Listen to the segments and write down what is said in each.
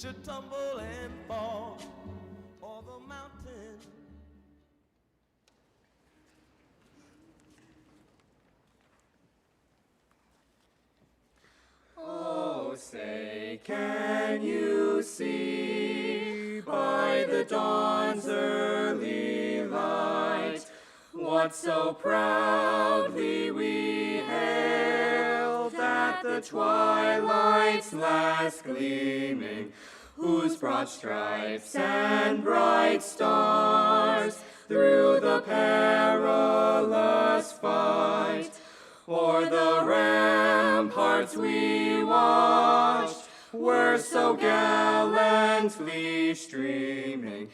should tumble and fall, or the mountain. Oh, say, can you see by the dawn's early light what so proudly we hailed at the twilight's last gleaming, whose broad stripes and bright stars through the perilous fight o'er the ramparts we watched were so gallantly streaming,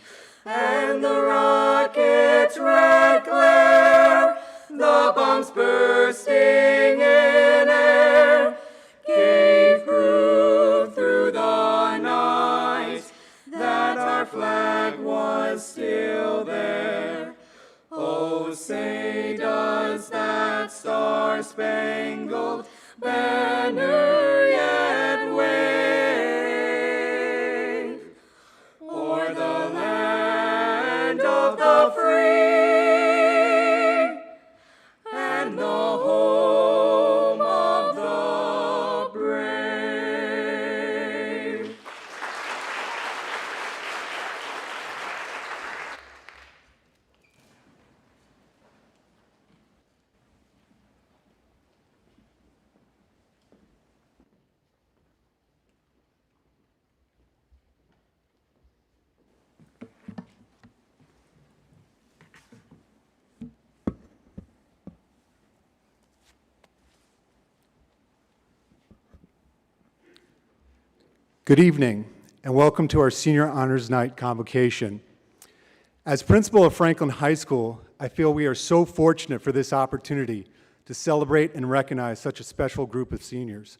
and the rocket's red glare, the bombs bursting in air, gave proof through the night that our flag was still there. Oh, say does that star-spangled banner yet wave o'er the land of the free and the home of the brave? Good evening, and welcome to our Senior Honors Night convocation. As principal of Franklin High School, I feel we are so fortunate for this opportunity to celebrate and recognize such a special group of seniors.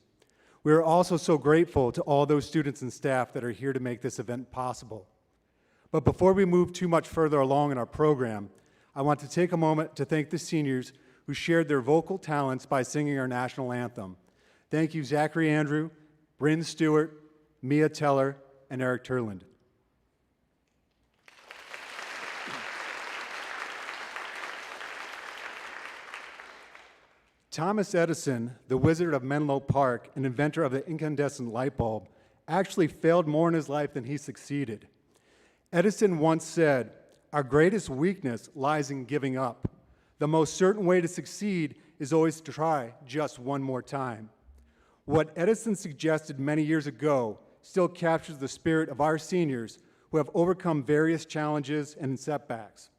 We are also so grateful to all those students and staff that are here to make this event possible. But before we move too much further along in our program, I want to take a moment to thank the seniors who shared their vocal talents by singing our national anthem. Thank you, Zachary Andrew, Bryn Stewart, Mia Teller, and Eric Turland. Thomas Edison, the wizard of Menlo Park and inventor of the incandescent light bulb, actually failed more in his life than he succeeded. Edison once said, "Our greatest weakness lies in giving up. The most certain way to succeed is always to try just one more time." What Edison suggested many years ago still captures the spirit of our seniors who have overcome various challenges and setbacks.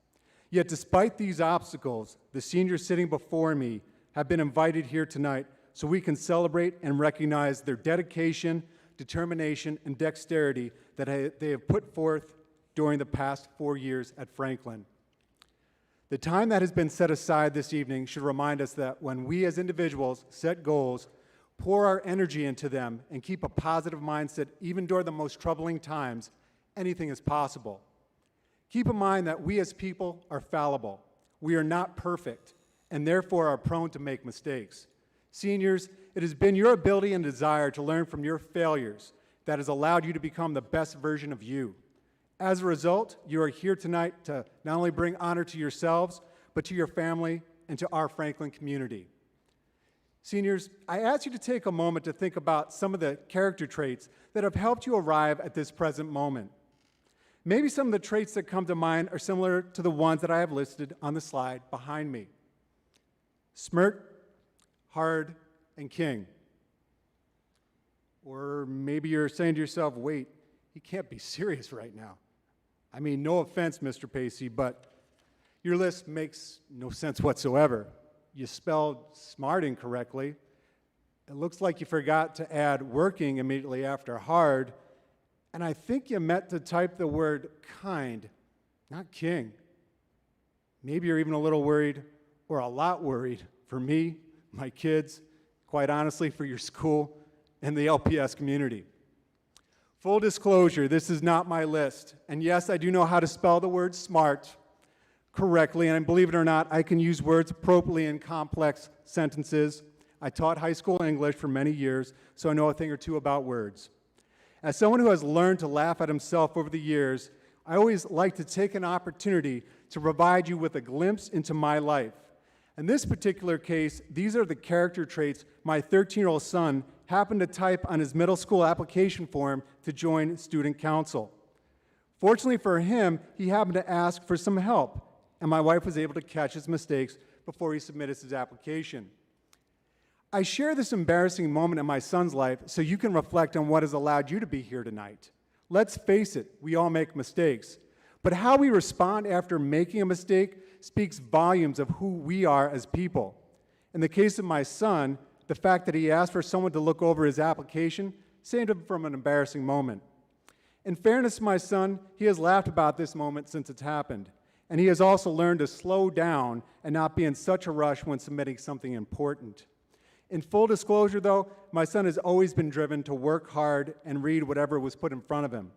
Yet despite these obstacles, the seniors sitting before me have been invited here tonight so we can celebrate and recognize their dedication, determination, and dexterity that they have put forth during the past 4 years at Franklin. The time that has been set aside this evening should remind us that when we as individuals set goals, pour our energy into them, and keep a positive mindset even during the most troubling times, anything is possible. Keep in mind that we as people are fallible. We are not perfect, and therefore are prone to make mistakes. Seniors, it has been your ability and desire to learn from your failures that has allowed you to become the best version of you. As a result, you are here tonight to not only bring honor to yourselves, but to your family and to our Franklin community. Seniors, I ask you to take a moment to think about some of the character traits that have helped you arrive at this present moment. Maybe some of the traits that come to mind are similar to the ones that I have listed on the slide behind me. Smart, hard, and king. Or maybe you're saying to yourself, wait, he can't be serious right now. I mean, no offense, Mr. Pacey, but your list makes no sense whatsoever. You spelled smart incorrectly. It looks like you forgot to add working immediately after hard, and I think you meant to type the word kind, not king. Maybe you're even a little worried, or a lot worried, for me, my kids, quite honestly, for your school, and the LPS community. Full disclosure, this is not my list, and yes, I do know how to spell the word smart correctly, and believe it or not, I can use words appropriately in complex sentences. I taught high school English for many years, so I know a thing or two about words. As someone who has learned to laugh at himself over the years, I always like to take an opportunity to provide you with a glimpse into my life. In this particular case, these are the character traits my 13-year-old son happened to type on his middle school application form to join student council. Fortunately for him, he happened to ask for some help, and my wife was able to catch his mistakes before he submitted his application. I share this embarrassing moment in my son's life so you can reflect on what has allowed you to be here tonight. Let's face it, we all make mistakes. But how we respond after making a mistake speaks volumes of who we are as people. In the case of my son, the fact that he asked for someone to look over his application saved him from an embarrassing moment. In fairness to my son, he has laughed about this moment since it's happened, and he has also learned to slow down and not be in such a rush when submitting something important. In full disclosure, though, my son has always been driven to work hard and read whatever was put in front of him.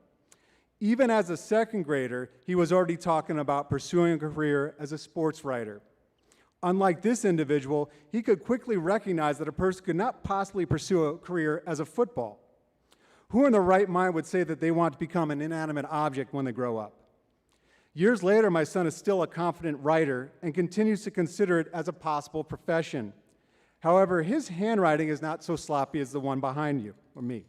Even as a second grader, he was already talking about pursuing a career as a sports writer. Unlike this individual, he could quickly recognize that a person could not possibly pursue a career as a football. Who in their right mind would say that they want to become an inanimate object when they grow up? Years later, my son is still a confident writer and continues to consider it as a possible profession. However, his handwriting is not so sloppy as the one behind you, or me.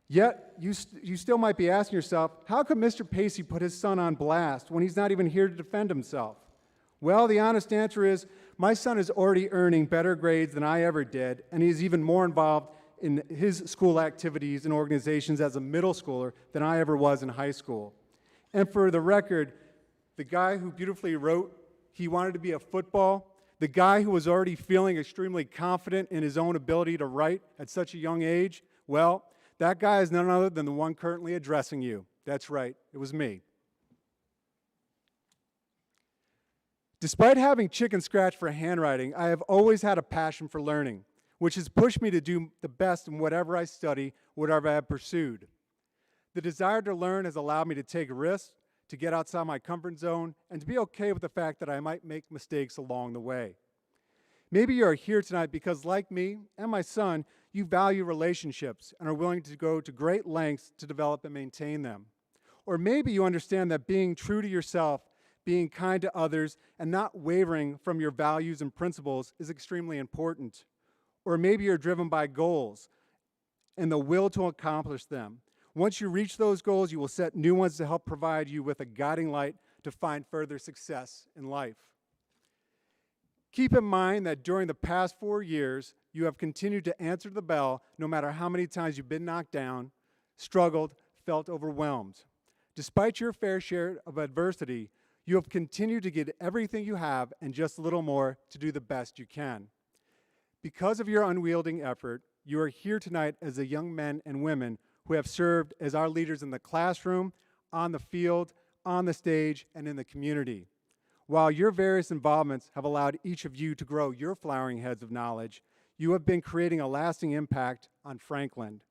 Yet, you still might be asking yourself, how could Mr. Pacey put his son on blast when he's not even here to defend himself? Well, the honest answer is, my son is already earning better grades than I ever did, and he's even more involved in his school activities and organizations as a middle schooler than I ever was in high school. And for the record, the guy who beautifully wrote he wanted to be a football, the guy who was already feeling extremely confident in his own ability to write at such a young age, well, that guy is none other than the one currently addressing you. That's right, it was me. Despite having chicken scratch for handwriting, I have always had a passion for learning, which has pushed me to do the best in whatever I study, whatever I have pursued. The desire to learn has allowed me to take risks, to get outside my comfort zone, and to be okay with the fact that I might make mistakes along the way. Maybe you are here tonight because, like me and my son, you value relationships and are willing to go to great lengths to develop and maintain them. Or maybe you understand that being true to yourself, being kind to others, and not wavering from your values and principles is extremely important. Or maybe you're driven by goals and the will to accomplish them. Once you reach those goals, you will set new ones to help provide you with a guiding light to find further success in life. Keep in mind that during the past 4 years, you have continued to answer the bell no matter how many times you've been knocked down, struggled, felt overwhelmed. Despite your fair share of adversity, you have continued to get everything you have and just a little more to do the best you can. Because of your unwielding effort, you are here tonight as the young men and women who have served as our leaders in the classroom, on the field, on the stage, and in the community. While your various involvements have allowed each of you to grow your flowering heads of knowledge, you have been creating a lasting impact on Franklin.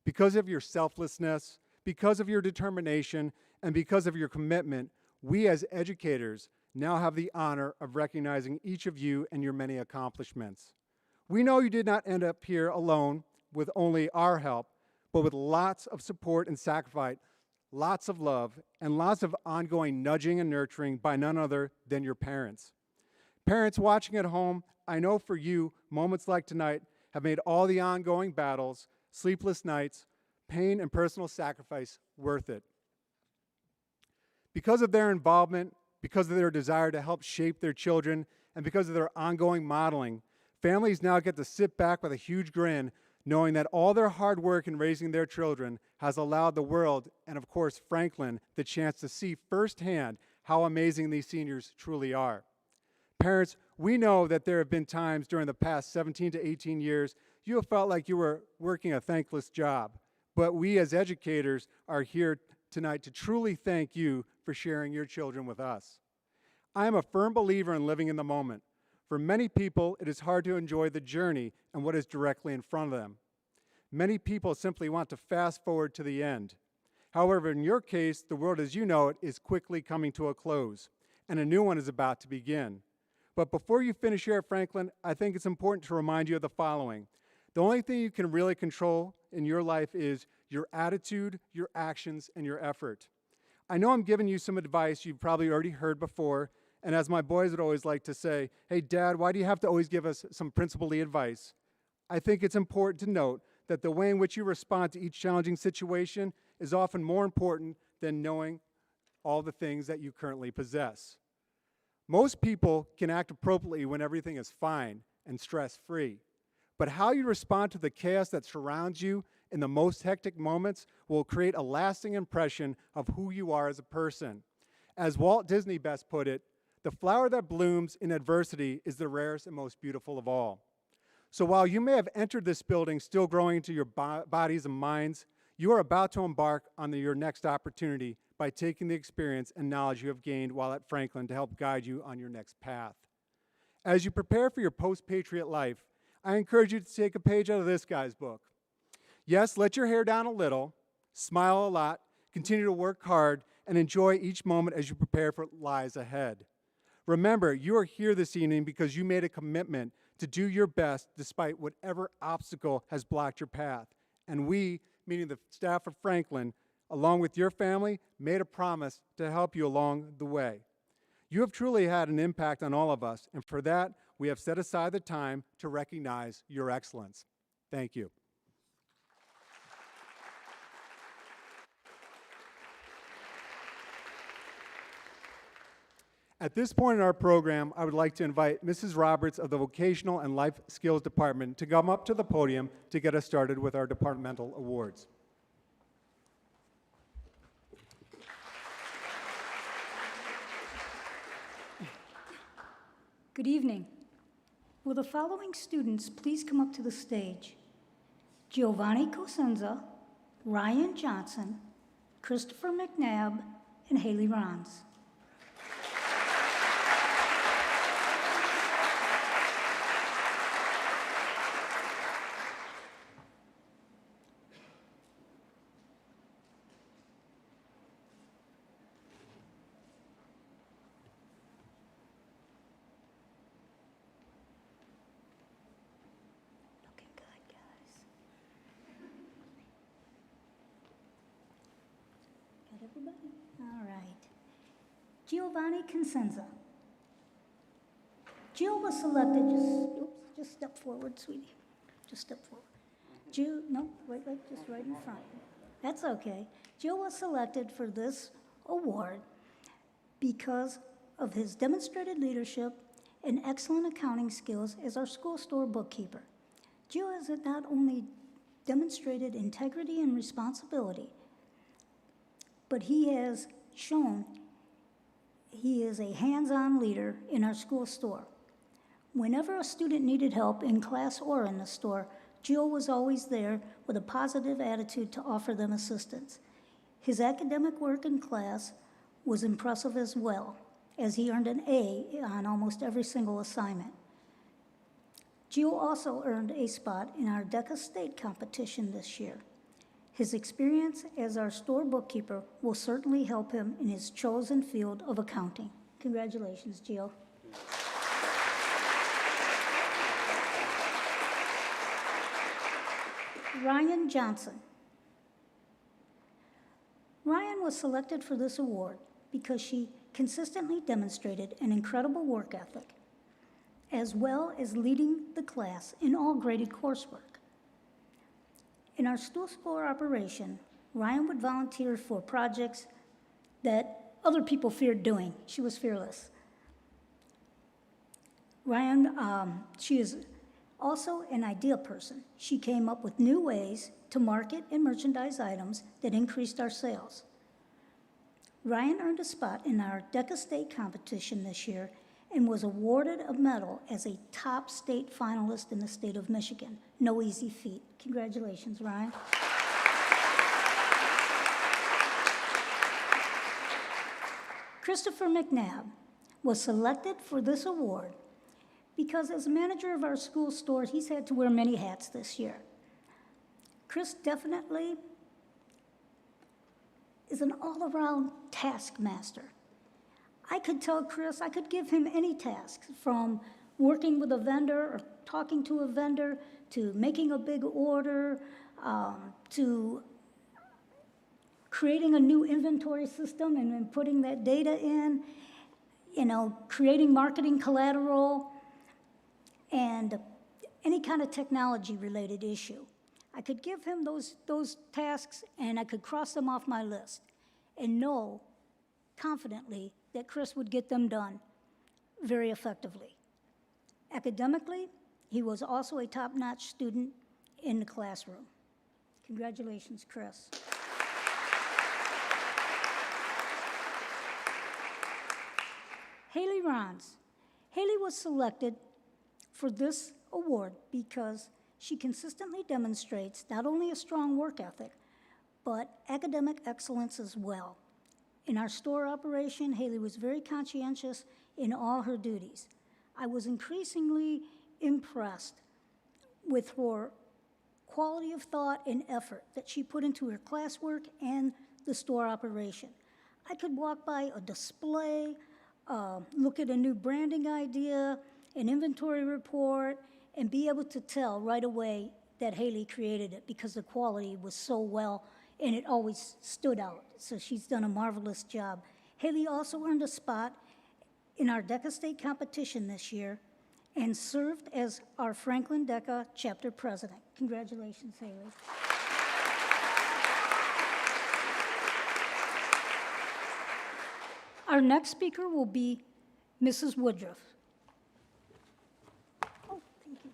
Because of your selflessness, because of your determination, and because of your commitment, we as educators now have the honor of recognizing each of you and your many accomplishments. We know you did not end up here alone with only our help, but with lots of support and sacrifice, lots of love, and lots of ongoing nudging and nurturing by none other than your parents. Parents watching at home, I know for you, moments like tonight have made all the ongoing battles, sleepless nights, pain, and personal sacrifice worth it. Because of their involvement, because of their desire to help shape their children, and because of their ongoing modeling, families now get to sit back with a huge grin, knowing that all their hard work in raising their children has allowed the world, and of course Franklin, the chance to see firsthand how amazing these seniors truly are. Parents, we know that there have been times during the past 17 to 18 years you have felt like you were working a thankless job, but we as educators are here tonight to truly thank you for sharing your children with us. I am a firm believer in living in the moment. For many people, it is hard to enjoy the journey and what is directly in front of them. Many people simply want to fast forward to the end. However, in your case, the world as you know it is quickly coming to a close, and a new one is about to begin. But before you finish here at Franklin, I think it's important to remind you of the following. The only thing you can really control in your life is your attitude, your actions, and your effort. I know I'm giving you some advice you've probably already heard before, and as my boys would always like to say, hey, Dad, why do you have to always give us some principal-y advice? I think it's important to note that the way in which you respond to each challenging situation is often more important than knowing all the things that you currently possess. Most people can act appropriately when everything is fine and stress-free, but how you respond to the chaos that surrounds you in the most hectic moments will create a lasting impression of who you are as a person. As Walt Disney best put it, the flower that blooms in adversity is the rarest and most beautiful of all. So while you may have entered this building still growing into your bodies and minds, you are about to embark on your next opportunity by taking the experience and knowledge you have gained while at Franklin to help guide you on your next path. As you prepare for your post-Patriot life, I encourage you to take a page out of this guy's book. Yes, let your hair down a little, smile a lot, continue to work hard, and enjoy each moment as you prepare for what lies ahead. Remember, you are here this evening because you made a commitment to do your best despite whatever obstacle has blocked your path. And we, meaning the staff of Franklin, along with your family, made a promise to help you along the way. You have truly had an impact on all of us, and for that, we have set aside the time to recognize your excellence. Thank you. At this point in our program, I would like to invite Mrs. Roberts of the Vocational and Life Skills Department to come up to the podium to get us started with our departmental awards. Good evening. Will the following students please come up to the stage? Giovanni Cosenza, Ryan Johnson, Christopher McNabb, and Haley Rons. Looking good, guys. Got everybody? All right. Giovanni Consenza. Jill was selected, just step forward, sweetie. Just step forward. Jill, no, wait, just right in front. That's okay. Jill was selected for this award because of his demonstrated leadership and excellent accounting skills as our school store bookkeeper. Jill has not only demonstrated integrity and responsibility, but he has shown he is a hands-on leader in our school store. Whenever a student needed help in class or in the store, Jill was always there with a positive attitude to offer them assistance. His academic work in class was impressive as well, as he earned an A on almost every single assignment. Jill also earned a spot in our DECA state competition this year. His experience as our store bookkeeper will certainly help him in his chosen field of accounting. Congratulations, Jill. Ryan Johnson. Ryan was selected for this award because she consistently demonstrated an incredible work ethic, as well as leading the class in all graded coursework. In our school store operation, Ryan would volunteer for projects that other people feared doing. She was fearless. She is also an idea person. She came up with new ways to market and merchandise items that increased our sales. Ryan earned a spot in our DECA state competition this year and was awarded a medal as a top state finalist in the state of Michigan. No easy feat. Congratulations, Ryan. Christopher McNabb was selected for this award because as manager of our school store, he's had to wear many hats this year. Chris definitely is an all-around taskmaster. I could tell Chris, I could give him any tasks, from working with a vendor or talking to a vendor to making a big order, to creating a new inventory system and then putting that data in, creating marketing collateral, and any kind of technology-related issue. I could give him those tasks, and I could cross them off my list and know confidently that Chris would get them done very effectively. Academically, he was also a top-notch student in the classroom. Congratulations, Chris. Haley Rons. Haley was selected for this award because she consistently demonstrates not only a strong work ethic, but academic excellence as well. In our store operation, Haley was very conscientious in all her duties. I was increasingly impressed with her quality of thought and effort that she put into her classwork and the store operation. I could walk by a display, look at a new branding idea, an inventory report, and be able to tell right away that Haley created it because the quality was so well and it always stood out. So she's done a marvelous job. Haley also earned a spot in our DECA state competition this year and served as our Franklin DECA chapter president. Congratulations, Haley. Our next speaker will be Mrs. Woodruff. Oh, thank you.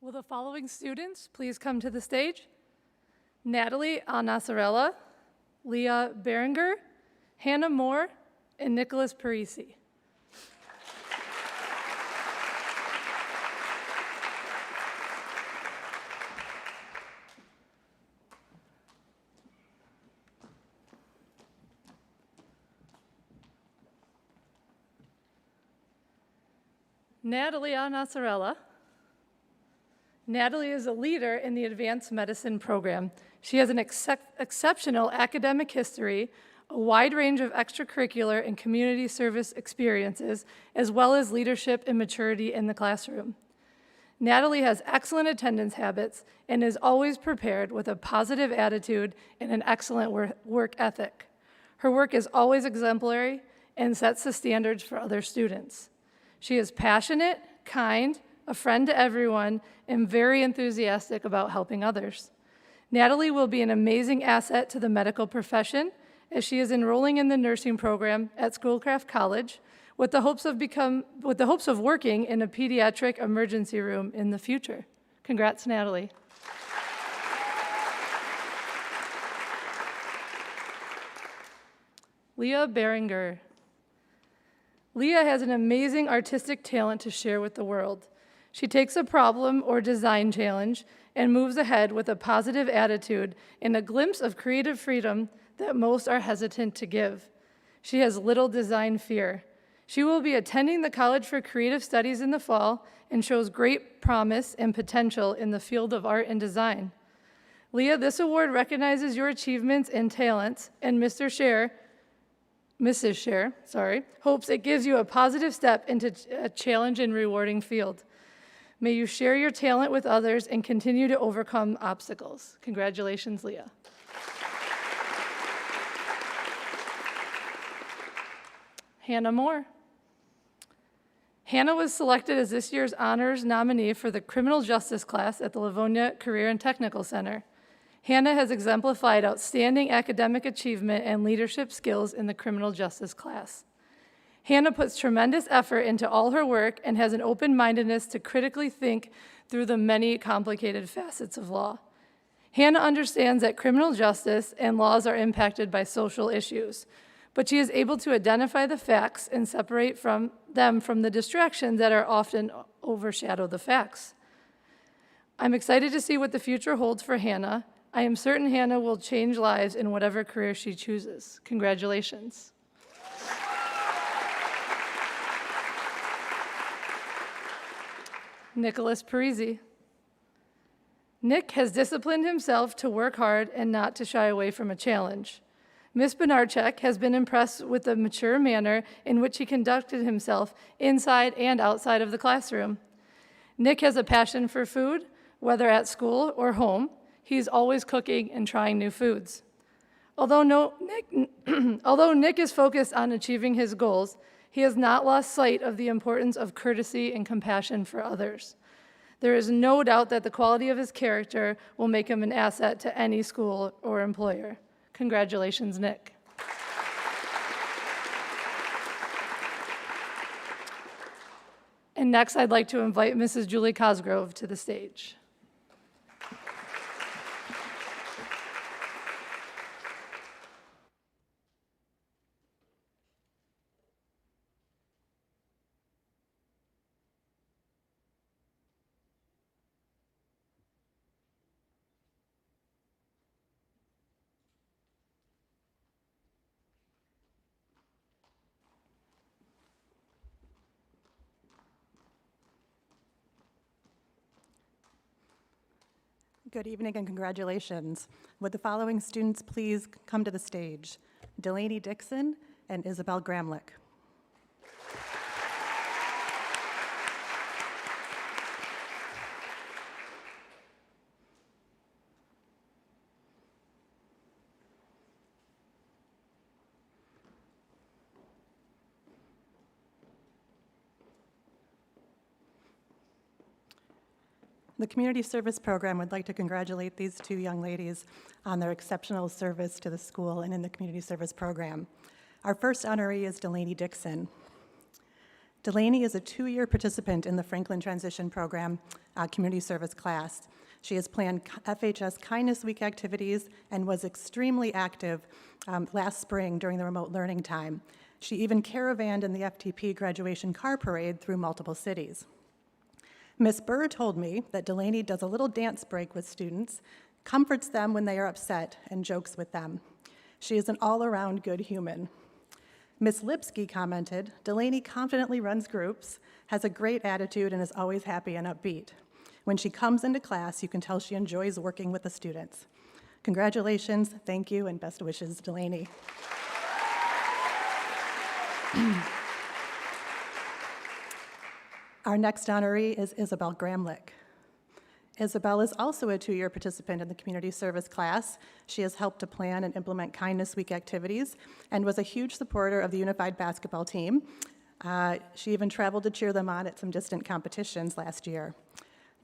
Will the following students please come to the stage? Natalie Anasarella, Leah Berenger, Hannah Moore, and Nicholas Parisi. Natalie Anasarella. Natalie is a leader in the advanced medicine program. She has an exceptional academic history, a wide range of extracurricular and community service experiences, as well as leadership and maturity in the classroom. Natalie has excellent attendance habits and is always prepared with a positive attitude and an excellent work ethic. Her work is always exemplary and sets the standards for other students. She is passionate, kind, a friend to everyone, and very enthusiastic about helping others. Natalie will be an amazing asset to the medical profession as she is enrolling in the nursing program at Schoolcraft College with the hopes of working in a pediatric emergency room in the future. Congrats, Natalie. Leah Berenger. Leah has an amazing artistic talent to share with the world. She takes a problem or design challenge and moves ahead with a positive attitude and a glimpse of creative freedom that most are hesitant to give. She has little design fear. She will be attending the College for Creative Studies in the fall and shows great promise and potential in the field of art and design. Leah, this award recognizes your achievements and talents, and Mrs. Scher, hopes it gives you a positive step into a challenge and rewarding field. May you share your talent with others and continue to overcome obstacles. Congratulations, Leah. Hannah Moore. Hannah was selected as this year's honors nominee for the criminal justice class at the Livonia Career and Technical Center. Hannah has exemplified outstanding academic achievement and leadership skills in the criminal justice class. Hannah puts tremendous effort into all her work and has an open-mindedness to critically think through the many complicated facets of law. Hannah understands that criminal justice and laws are impacted by social issues, but she is able to identify the facts and separate them from the distractions that are often overshadow the facts. I'm excited to see what the future holds for Hannah. I am certain Hannah will change lives in whatever career she chooses. Congratulations. Nicholas Parisi. Nick has disciplined himself to work hard and not to shy away from a challenge. Ms. Benarchek has been impressed with the mature manner in which he conducted himself inside and outside of the classroom. Nick has a passion for food, whether at school or home. He's always cooking and trying new foods. Although Nick is focused on achieving his goals, he has not lost sight of the importance of courtesy and compassion for others. There is no doubt that the quality of his character will make him an asset to any school or employer. Congratulations, Nick. And next, I'd like to invite Mrs. Julie Cosgrove to the stage. Good evening and congratulations. Would the following students please come to the stage? Delaney Dixon and Isabel Gramlich. The Community Service Program would like to congratulate these two young ladies on their exceptional service to the school and in the Community Service Program. Our first honoree is Delaney Dixon. Delaney is a 2-year participant in the Franklin Transition Program Community Service class. She has planned FHS Kindness Week activities and was extremely active last spring during the remote learning time. She even caravanned in the FTP graduation car parade through multiple cities. Ms. Burr told me that Delaney does a little dance break with students, comforts them when they are upset, and jokes with them. She is an all-around good human. Ms. Lipsky commented, Delaney confidently runs groups, has a great attitude, and is always happy and upbeat. When she comes into class, you can tell she enjoys working with the students. Congratulations, thank you, and best wishes, Delaney. Our next honoree is Isabel Gramlich. Isabel is also a 2-year participant in the community service class. She has helped to plan and implement Kindness Week activities and was a huge supporter of the unified basketball team. She even traveled to cheer them on at some distant competitions last year.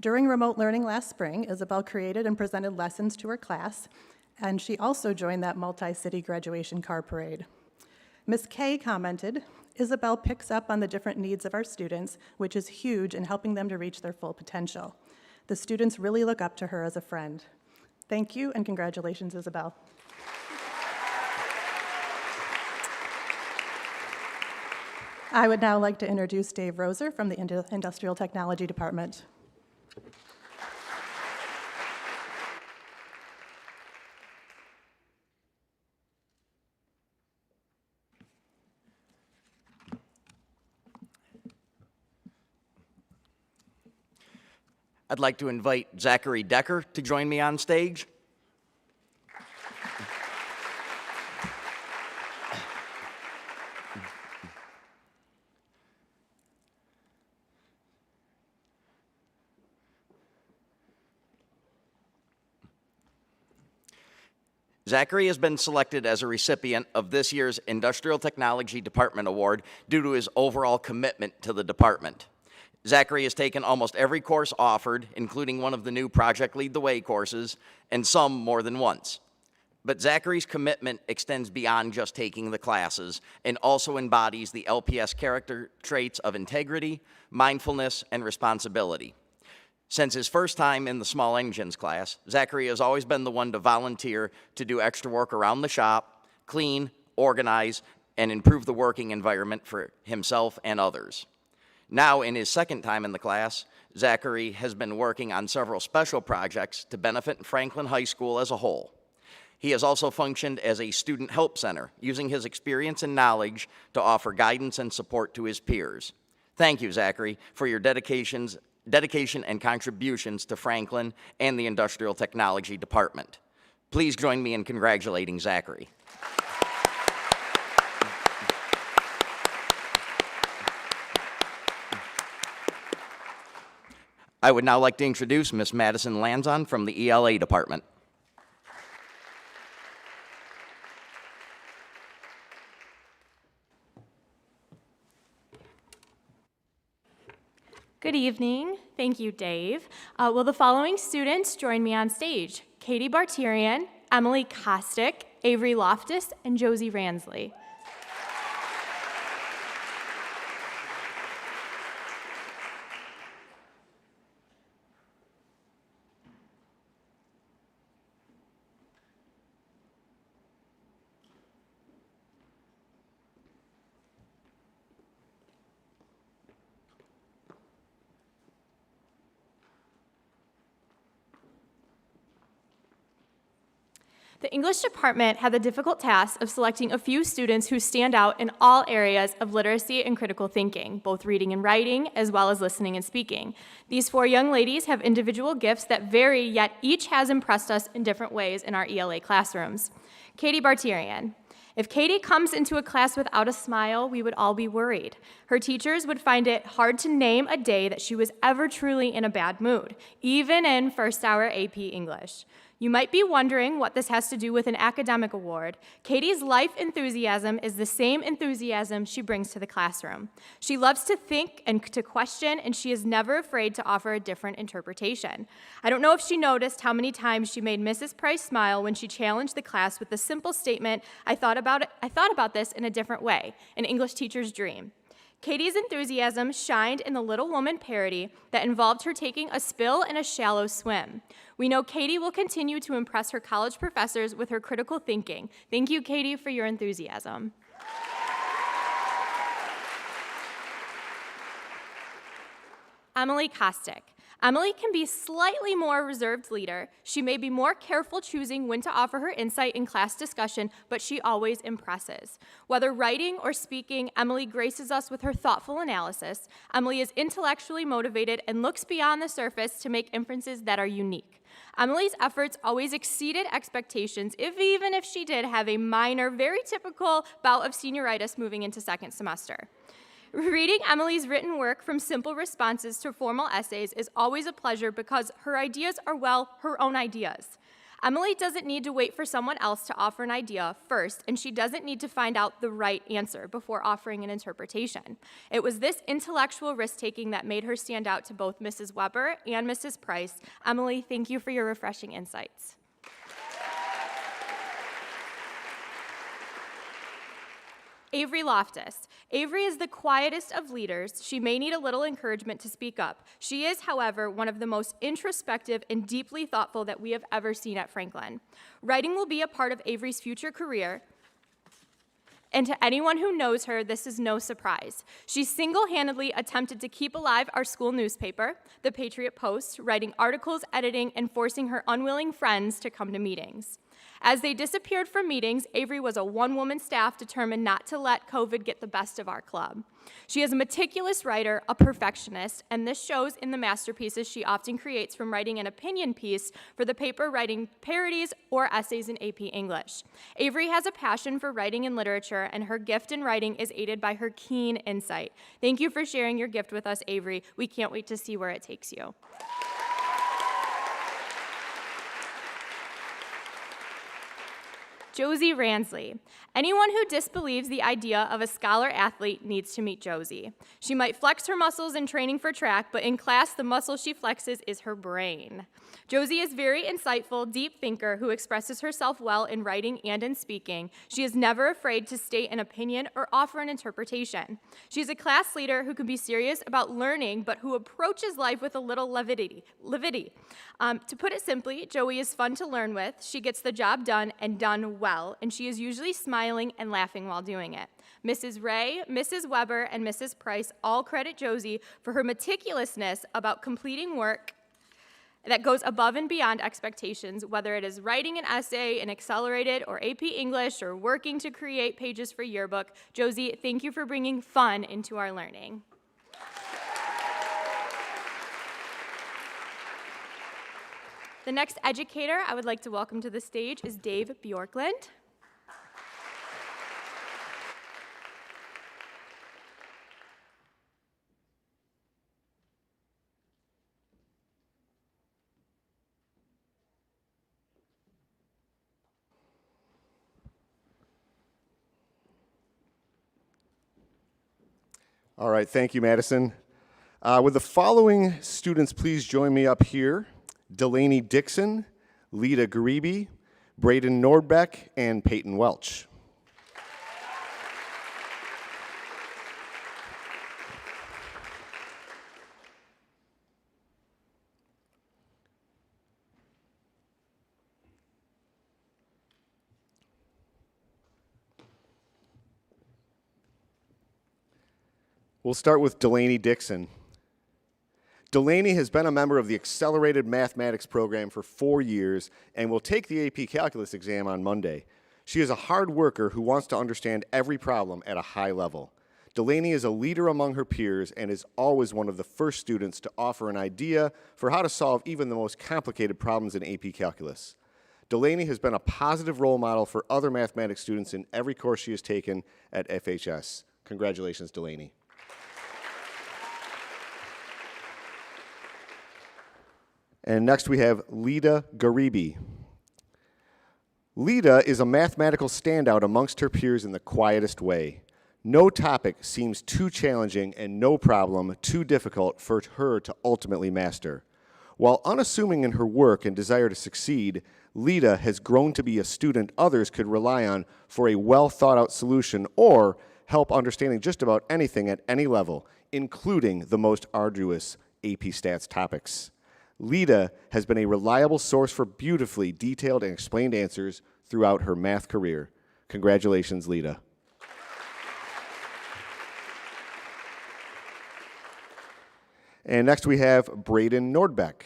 During remote learning last spring, Isabel created and presented lessons to her class, and she also joined that multi-city graduation car parade. Ms. Kay commented, Isabel picks up on the different needs of our students, which is huge in helping them to reach their full potential. The students really look up to her as a friend. Thank you and congratulations, Isabel. I would now like to introduce Dave Roser from the Industrial Technology Department. I'd like to invite Zachary Decker to join me on stage. Zachary has been selected as a recipient of this year's Industrial Technology Department Award due to his overall commitment to the department. Zachary has taken almost every course offered, including one of the new Project Lead the Way courses, and some more than once. But Zachary's commitment extends beyond just taking the classes and also embodies the LPS character traits of integrity, mindfulness, and responsibility. Since his first time in the small engines class, Zachary has always been the one to volunteer to do extra work around the shop, clean, organize, and improve the working environment for himself and others. Now, in his second time in the class, Zachary has been working on several special projects to benefit Franklin High School as a whole. He has also functioned as a student help center, using his experience and knowledge to offer guidance and support to his peers. Thank you, Zachary, for your dedication and contributions to Franklin and the Industrial Technology Department. Please join me in congratulating Zachary. I would now like to introduce Ms. Madison Lanzon from the ELA Department. Good evening. Thank you, Dave. Will the following students join me on stage? Katie Barterian, Emily Kostick, Avery Loftus, and Josie Ransley. The English department had the difficult task of selecting a few students who stand out in all areas of literacy and critical thinking, both reading and writing, as well as listening and speaking. These 4 young ladies have individual gifts that vary, yet each has impressed us in different ways in our ELA classrooms. Katie Barterian. If Katie comes into a class without a smile, we would all be worried. Her teachers would find it hard to name a day that she was ever truly in a bad mood, even in first hour AP English. You might be wondering what this has to do with an academic award. Katie's life enthusiasm is the same enthusiasm she brings to the classroom. She loves to think and to question, and she is never afraid to offer a different interpretation. I don't know if she noticed how many times she made Mrs. Price smile when she challenged the class with the simple statement, I thought about this in a different way, an English teacher's dream. Katie's enthusiasm shined in the Little Woman parody that involved her taking a spill in a shallow swim. We know Katie will continue to impress her college professors with her critical thinking. Thank you, Katie, for your enthusiasm. Emily Kostick. Emily can be slightly more reserved leader. She may be more careful choosing when to offer her insight in class discussion, but she always impresses. Whether writing or speaking, Emily graces us with her thoughtful analysis. Emily is intellectually motivated and looks beyond the surface to make inferences that are unique. Emily's efforts always exceeded expectations, even if she did have a minor, very typical bout of senioritis moving into second semester. Reading Emily's written work from simple responses to formal essays is always a pleasure because her ideas are, well, her own ideas. Emily doesn't need to wait for someone else to offer an idea first, and she doesn't need to find out the right answer before offering an interpretation. It was this intellectual risk-taking that made her stand out to both Mrs. Weber and Mrs. Price. Emily, thank you for your refreshing insights. Avery Loftus. Avery is the quietest of leaders. She may need a little encouragement to speak up. She is, however, one of the most introspective and deeply thoughtful that we have ever seen at Franklin. Writing will be a part of Avery's future career, and to anyone who knows her, this is no surprise. She single-handedly attempted to keep alive our school newspaper, the Patriot Post, writing articles, editing, and forcing her unwilling friends to come to meetings. As they disappeared from meetings, Avery was a one-woman staff determined not to let COVID get the best of our club. She is a meticulous writer, a perfectionist, and this shows in the masterpieces she often creates, from writing an opinion piece for the paper, writing parodies, or essays in AP English. Avery has a passion for writing and literature, and her gift in writing is aided by her keen insight. Thank you for sharing your gift with us, Avery. We can't wait to see where it takes you. Josie Ransley. Anyone who disbelieves the idea of a scholar athlete needs to meet Josie. She might flex her muscles in training for track, but in class, the muscle she flexes is her brain. Josie is very insightful, deep thinker who expresses herself well in writing and in speaking. She is never afraid to state an opinion or offer an interpretation. She's a class leader who can be serious about learning, but who approaches life with a little levity. To put it simply, Joey is fun to learn with. She gets the job done and done well, and she is usually smiling and laughing while doing it. Mrs. Ray, Mrs. Weber, and Mrs. Price all credit Josie for her meticulousness about completing work that goes above and beyond expectations, whether it is writing an essay in Accelerated or AP English or working to create pages for yearbook. Josie, thank you for bringing fun into our learning. The next educator I would like to welcome to the stage is Dave Bjorklund. All right, thank you, Madison. Would the following students please join me up here? Delaney Dixon, Lita Garibi, Braden Nordbeck, and Peyton Welch. We'll start with Delaney Dixon. Delaney has been a member of the Accelerated Mathematics program for 4 years and will take the AP Calculus exam on Monday. She is a hard worker who wants to understand every problem at a high level. Delaney is a leader among her peers and is always one of the first students to offer an idea for how to solve even the most complicated problems in AP Calculus. Delaney has been a positive role model for other mathematics students in every course she has taken at FHS. Congratulations, Delaney. And next we have Lita Garibi. Lita is a mathematical standout amongst her peers in the quietest way. No topic seems too challenging and no problem too difficult for her to ultimately master. While unassuming in her work and desire to succeed, Lita has grown to be a student others could rely on for a well-thought-out solution or help understanding just about anything at any level, including the most arduous AP Stats topics. Lita has been a reliable source for beautifully detailed and explained answers throughout her math career. Congratulations, Lita. And next we have Braden Nordbeck.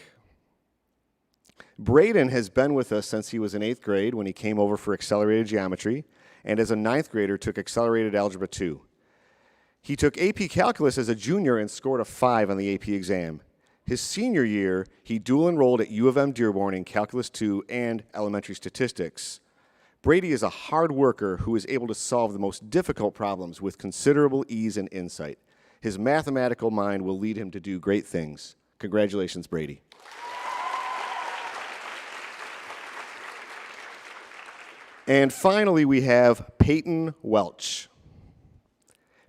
Braden has been with us since he was in 8th grade when he came over for accelerated geometry, and as a 9th grader took accelerated algebra 2. He took AP Calculus as a junior and scored a 5 on the AP exam. His senior year, he dual enrolled at U of M Dearborn in Calculus 2 and Elementary Statistics. Brady is a hard worker who is able to solve the most difficult problems with considerable ease and insight. His mathematical mind will lead him to do great things. Congratulations, Brady. And finally, we have Peyton Welch.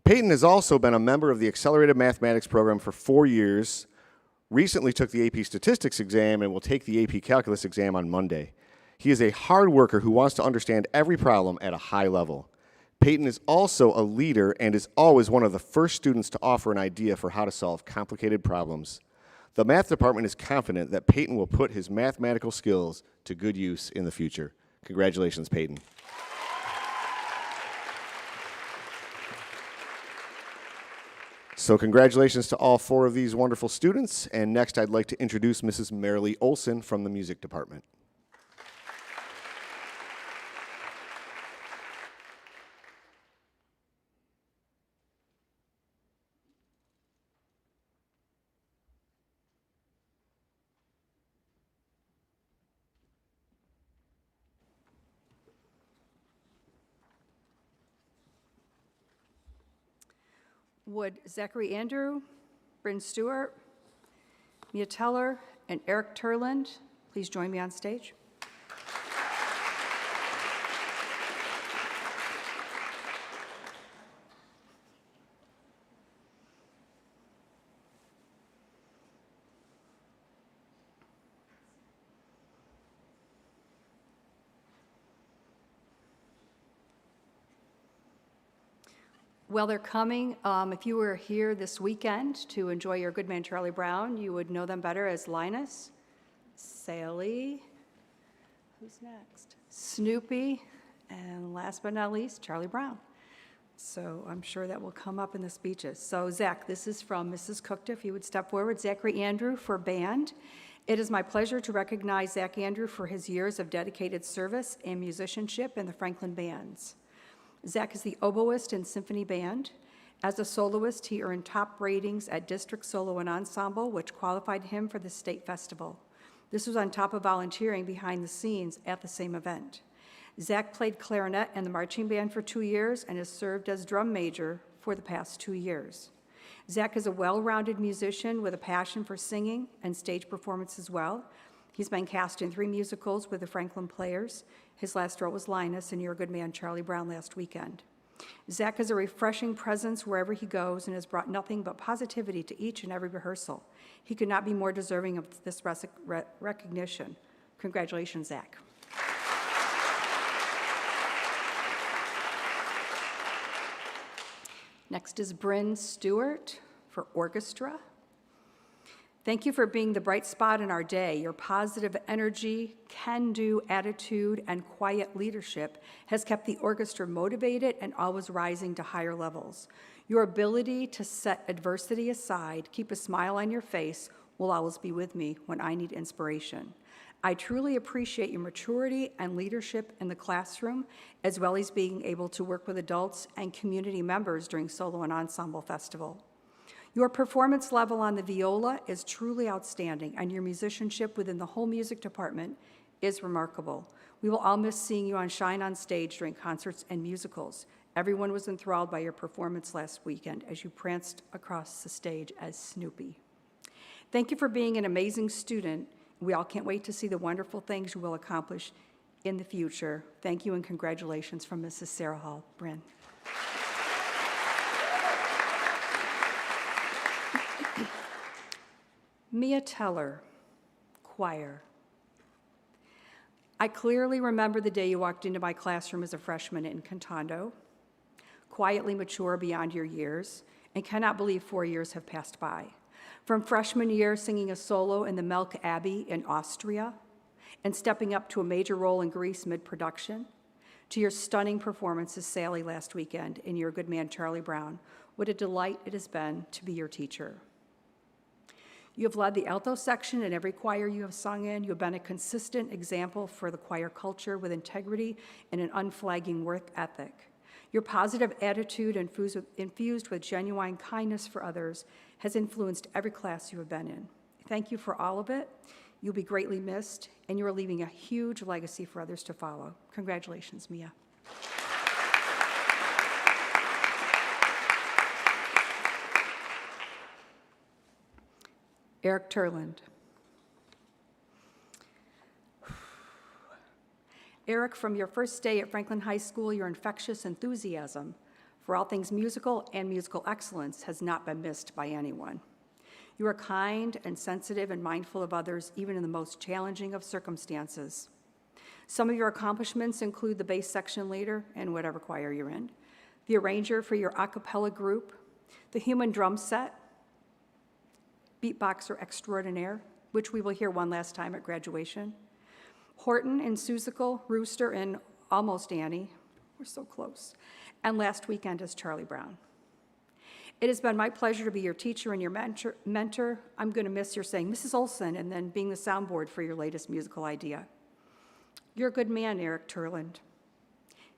Peyton has also been a member of the Accelerated Mathematics program for 4 years, recently took the AP Statistics exam, and will take the AP Calculus exam on Monday. He is a hard worker who wants to understand every problem at a high level. Peyton is also a leader and is always one of the first students to offer an idea for how to solve complicated problems. The math department is confident that Peyton will put his mathematical skills to good use in the future. Congratulations, Peyton. So congratulations to all 4 of these wonderful students. And next I'd like to introduce Mrs. Marilee Olson from the music department. Would Zachary Andrew, Bryn Stewart, Mia Teller, and Eric Turland please join me on stage? While they're coming, if you were here this weekend to enjoy your good man Charlie Brown, you would know them better as Linus, Sally, who's next? Snoopy, And last but not least, Charlie Brown. So I'm sure that will come up in the speeches. So Zach, this is from Mrs. Cookta. If you would step forward. Zachary Andrew for band. It is my pleasure to recognize Zach Andrew for his years of dedicated service and musicianship in the Franklin bands. Zach is the oboist in symphony band. As a soloist, he earned top ratings at District Solo and Ensemble, which qualified him for the state festival. This was on top of volunteering behind the scenes at the same event. Zach played clarinet in the marching band for 2 years and has served as drum major for the past 2 years. Zach is a well-rounded musician with a passion for singing and stage performance as well. He's been cast in 3 musicals with the Franklin Players. His last role was Linus in You're a Good Man, Charlie Brown last weekend. Zach is a refreshing presence wherever he goes and has brought nothing but positivity to each and every rehearsal. He could not be more deserving of this recognition. Congratulations, Zach. Next is Bryn Stewart for orchestra. Thank you for being the bright spot in our day. Your positive energy, can-do attitude, and quiet leadership has kept the orchestra motivated and always rising to higher levels. Your ability to set adversity aside, keep a smile on your face, will always be with me when I need inspiration. I truly appreciate your maturity and leadership in the classroom, as well as being able to work with adults and community members during Solo and Ensemble Festival. Your performance level on the viola is truly outstanding, and your musicianship within the whole music department is remarkable. We will all miss seeing you shine on stage during concerts and musicals. Everyone was enthralled by your performance last weekend as you pranced across the stage as Snoopy. Thank you for being an amazing student. We all can't wait to see the wonderful things you will accomplish in the future. Thank you and congratulations from Mrs. Sarah Hall. Bryn. Mia Teller, choir. I clearly remember the day you walked into my classroom as a freshman in Cantondo, quietly mature beyond your years, and cannot believe 4 years have passed by. From freshman year singing a solo in the Melk Abbey in Austria, and stepping up to a major role in Grease mid-production, to your stunning performance as Sally last weekend in You're a Good Man, Charlie Brown, what a delight it has been to be your teacher. You have led the alto section in every choir you have sung in. You have been a consistent example for the choir culture with integrity and an unflagging work ethic. Your positive attitude infused with genuine kindness for others has influenced every class you have been in. Thank you for all of it. You'll be greatly missed, and you are leaving a huge legacy for others to follow. Congratulations, Mia. Eric Turland. Eric, from your first day at Franklin High School, your infectious enthusiasm for all things musical and musical excellence has not been missed by anyone. You are kind and sensitive and mindful of others, even in the most challenging of circumstances. Some of your accomplishments include the bass section leader in whatever choir you're in, the arranger for your a cappella group, the human drum set, beatboxer extraordinaire, which we will hear one last time at graduation, Horton and Susical, Rooster and Almost Annie, we're so close, and last weekend as Charlie Brown. It has been my pleasure to be your teacher and your mentor. I'm going to miss your saying Mrs. Olson and then being the soundboard for your latest musical idea. You're a good man, Eric Turland.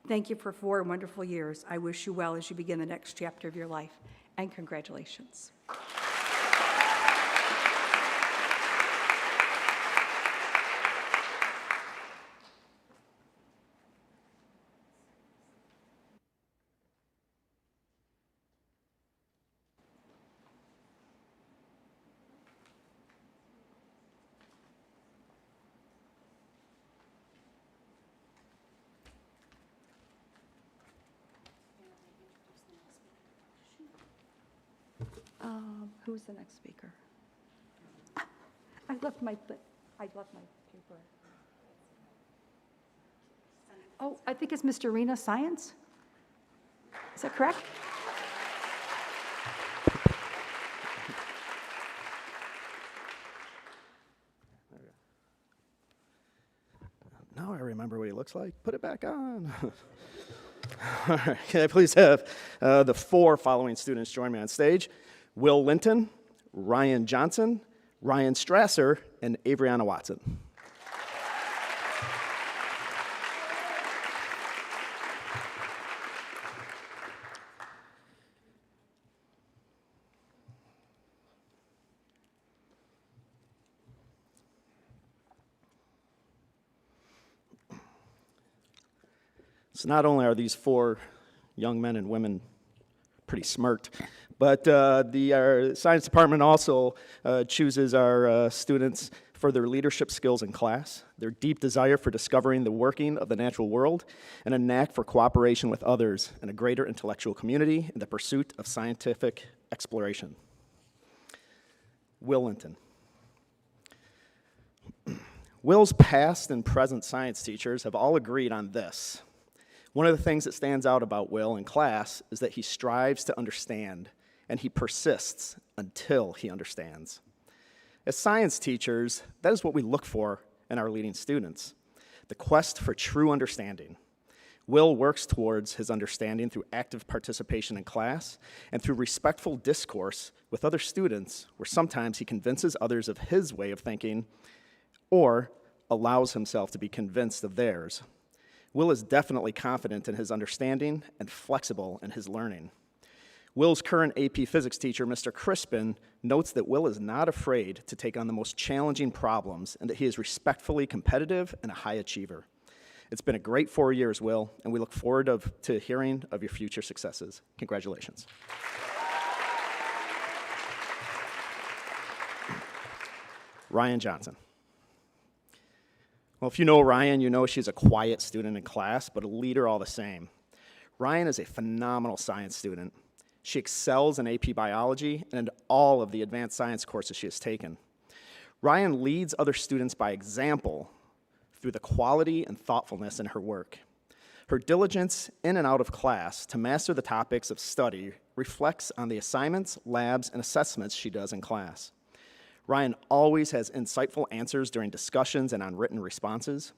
Thank you for 4 wonderful years. I wish you well as you begin the next chapter of your life, and congratulations. Who's the next speaker? I left my paper. Oh, I think it's Mr. Rena Science. Is that correct? now I remember what he looks like. Put it back on. All right, can I please have the 4 following students join me on stage? Will Linton, Ryan Johnson, Ryan Strasser, and Avriana Watson. So not only are these 4 young men and women pretty smart, but our science department also chooses our students for their leadership skills in class, their deep desire for discovering the working of the natural world, and a knack for cooperation with others and a greater intellectual community in the pursuit of scientific exploration. Will Linton. Will's past and present science teachers have all agreed on this. One of the things that stands out about Will in class is that he strives to understand, and he persists until he understands. As science teachers, that is what we look for in our leading students, the quest for true understanding. Will works towards his understanding through active participation in class and through respectful discourse with other students, where sometimes he convinces others of his way of thinking or allows himself to be convinced of theirs. Will is definitely confident in his understanding and flexible in his learning. Will's current AP Physics teacher, Mr. Crispin, notes that Will is not afraid to take on the most challenging problems and that he is respectfully competitive and a high achiever. It's been a great 4 years, Will, and we look forward to hearing of your future successes. Congratulations. Ryan Johnson. Well, if you know Ryan, you know she's a quiet student in class, but a leader all the same. Ryan is a phenomenal science student. She excels in AP Biology and in all of the advanced science courses she has taken. Ryan leads other students by example through the quality and thoughtfulness in her work. Her diligence in and out of class to master the topics of study reflects on the assignments, labs, and assessments she does in class. Ryan always has insightful answers during discussions and on written responses.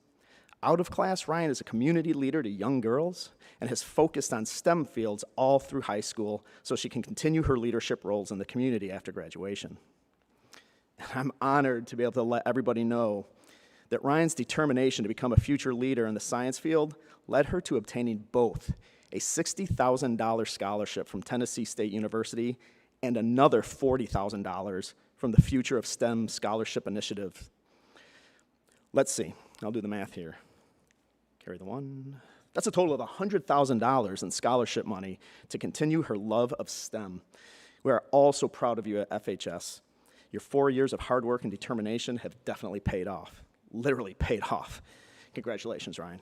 Out of class, Ryan is a community leader to young girls and has focused on STEM fields all through high school so she can continue her leadership roles in the community after graduation. I'm honored to be able to let everybody know that Ryan's determination to become a future leader in the science field led her to obtaining both a $60,000 scholarship from Tennessee State University and another $40,000 from the Future of STEM Scholarship Initiative. Let's see, I'll do the math here. Carry the 1. That's a total of $100,000 in scholarship money to continue her love of STEM. We are all so proud of you at FHS. Your 4 years of hard work and determination have definitely paid off, literally paid off. Congratulations, Ryan.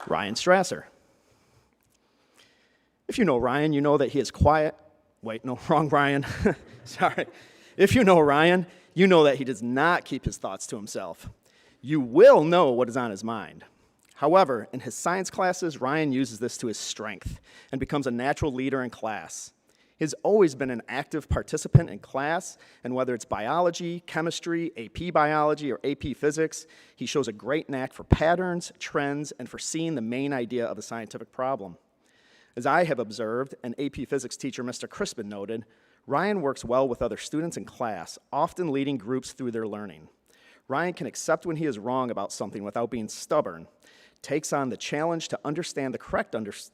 Ryan Strasser. If you know Ryan, you know that he is quiet. Wait, no, wrong Ryan. Sorry. If you know Ryan, you know that he does not keep his thoughts to himself. You will know what is on his mind. However, in his science classes, Ryan uses this to his strength and becomes a natural leader in class. He has always been an active participant in class, and whether it's biology, chemistry, AP biology, or AP physics, he shows a great knack for patterns, trends, and for seeing the main idea of a scientific problem. As I have observed, and AP physics teacher Mr. Crispin noted, Ryan works well with other students in class, often leading groups through their learning. Ryan can accept when he is wrong about something without being stubborn, takes on the challenge to understand the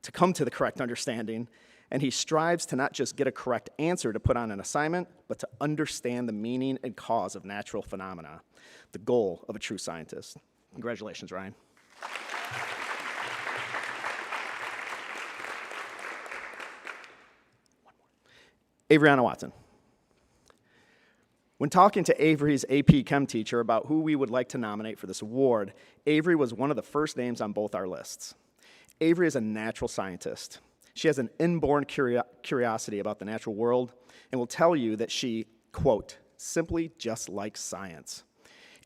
to come to the correct understanding, and he strives to not just get a correct answer to put on an assignment, but to understand the meaning and cause of natural phenomena, the goal of a true scientist. Congratulations, Ryan. Avriana Watson. When talking to Avery's AP Chem teacher about who we would like to nominate for this award, Avery was one of the first names on both our lists. Avery is a natural scientist. She has an inborn curiosity about the natural world and will tell you that she, quote, simply just likes science.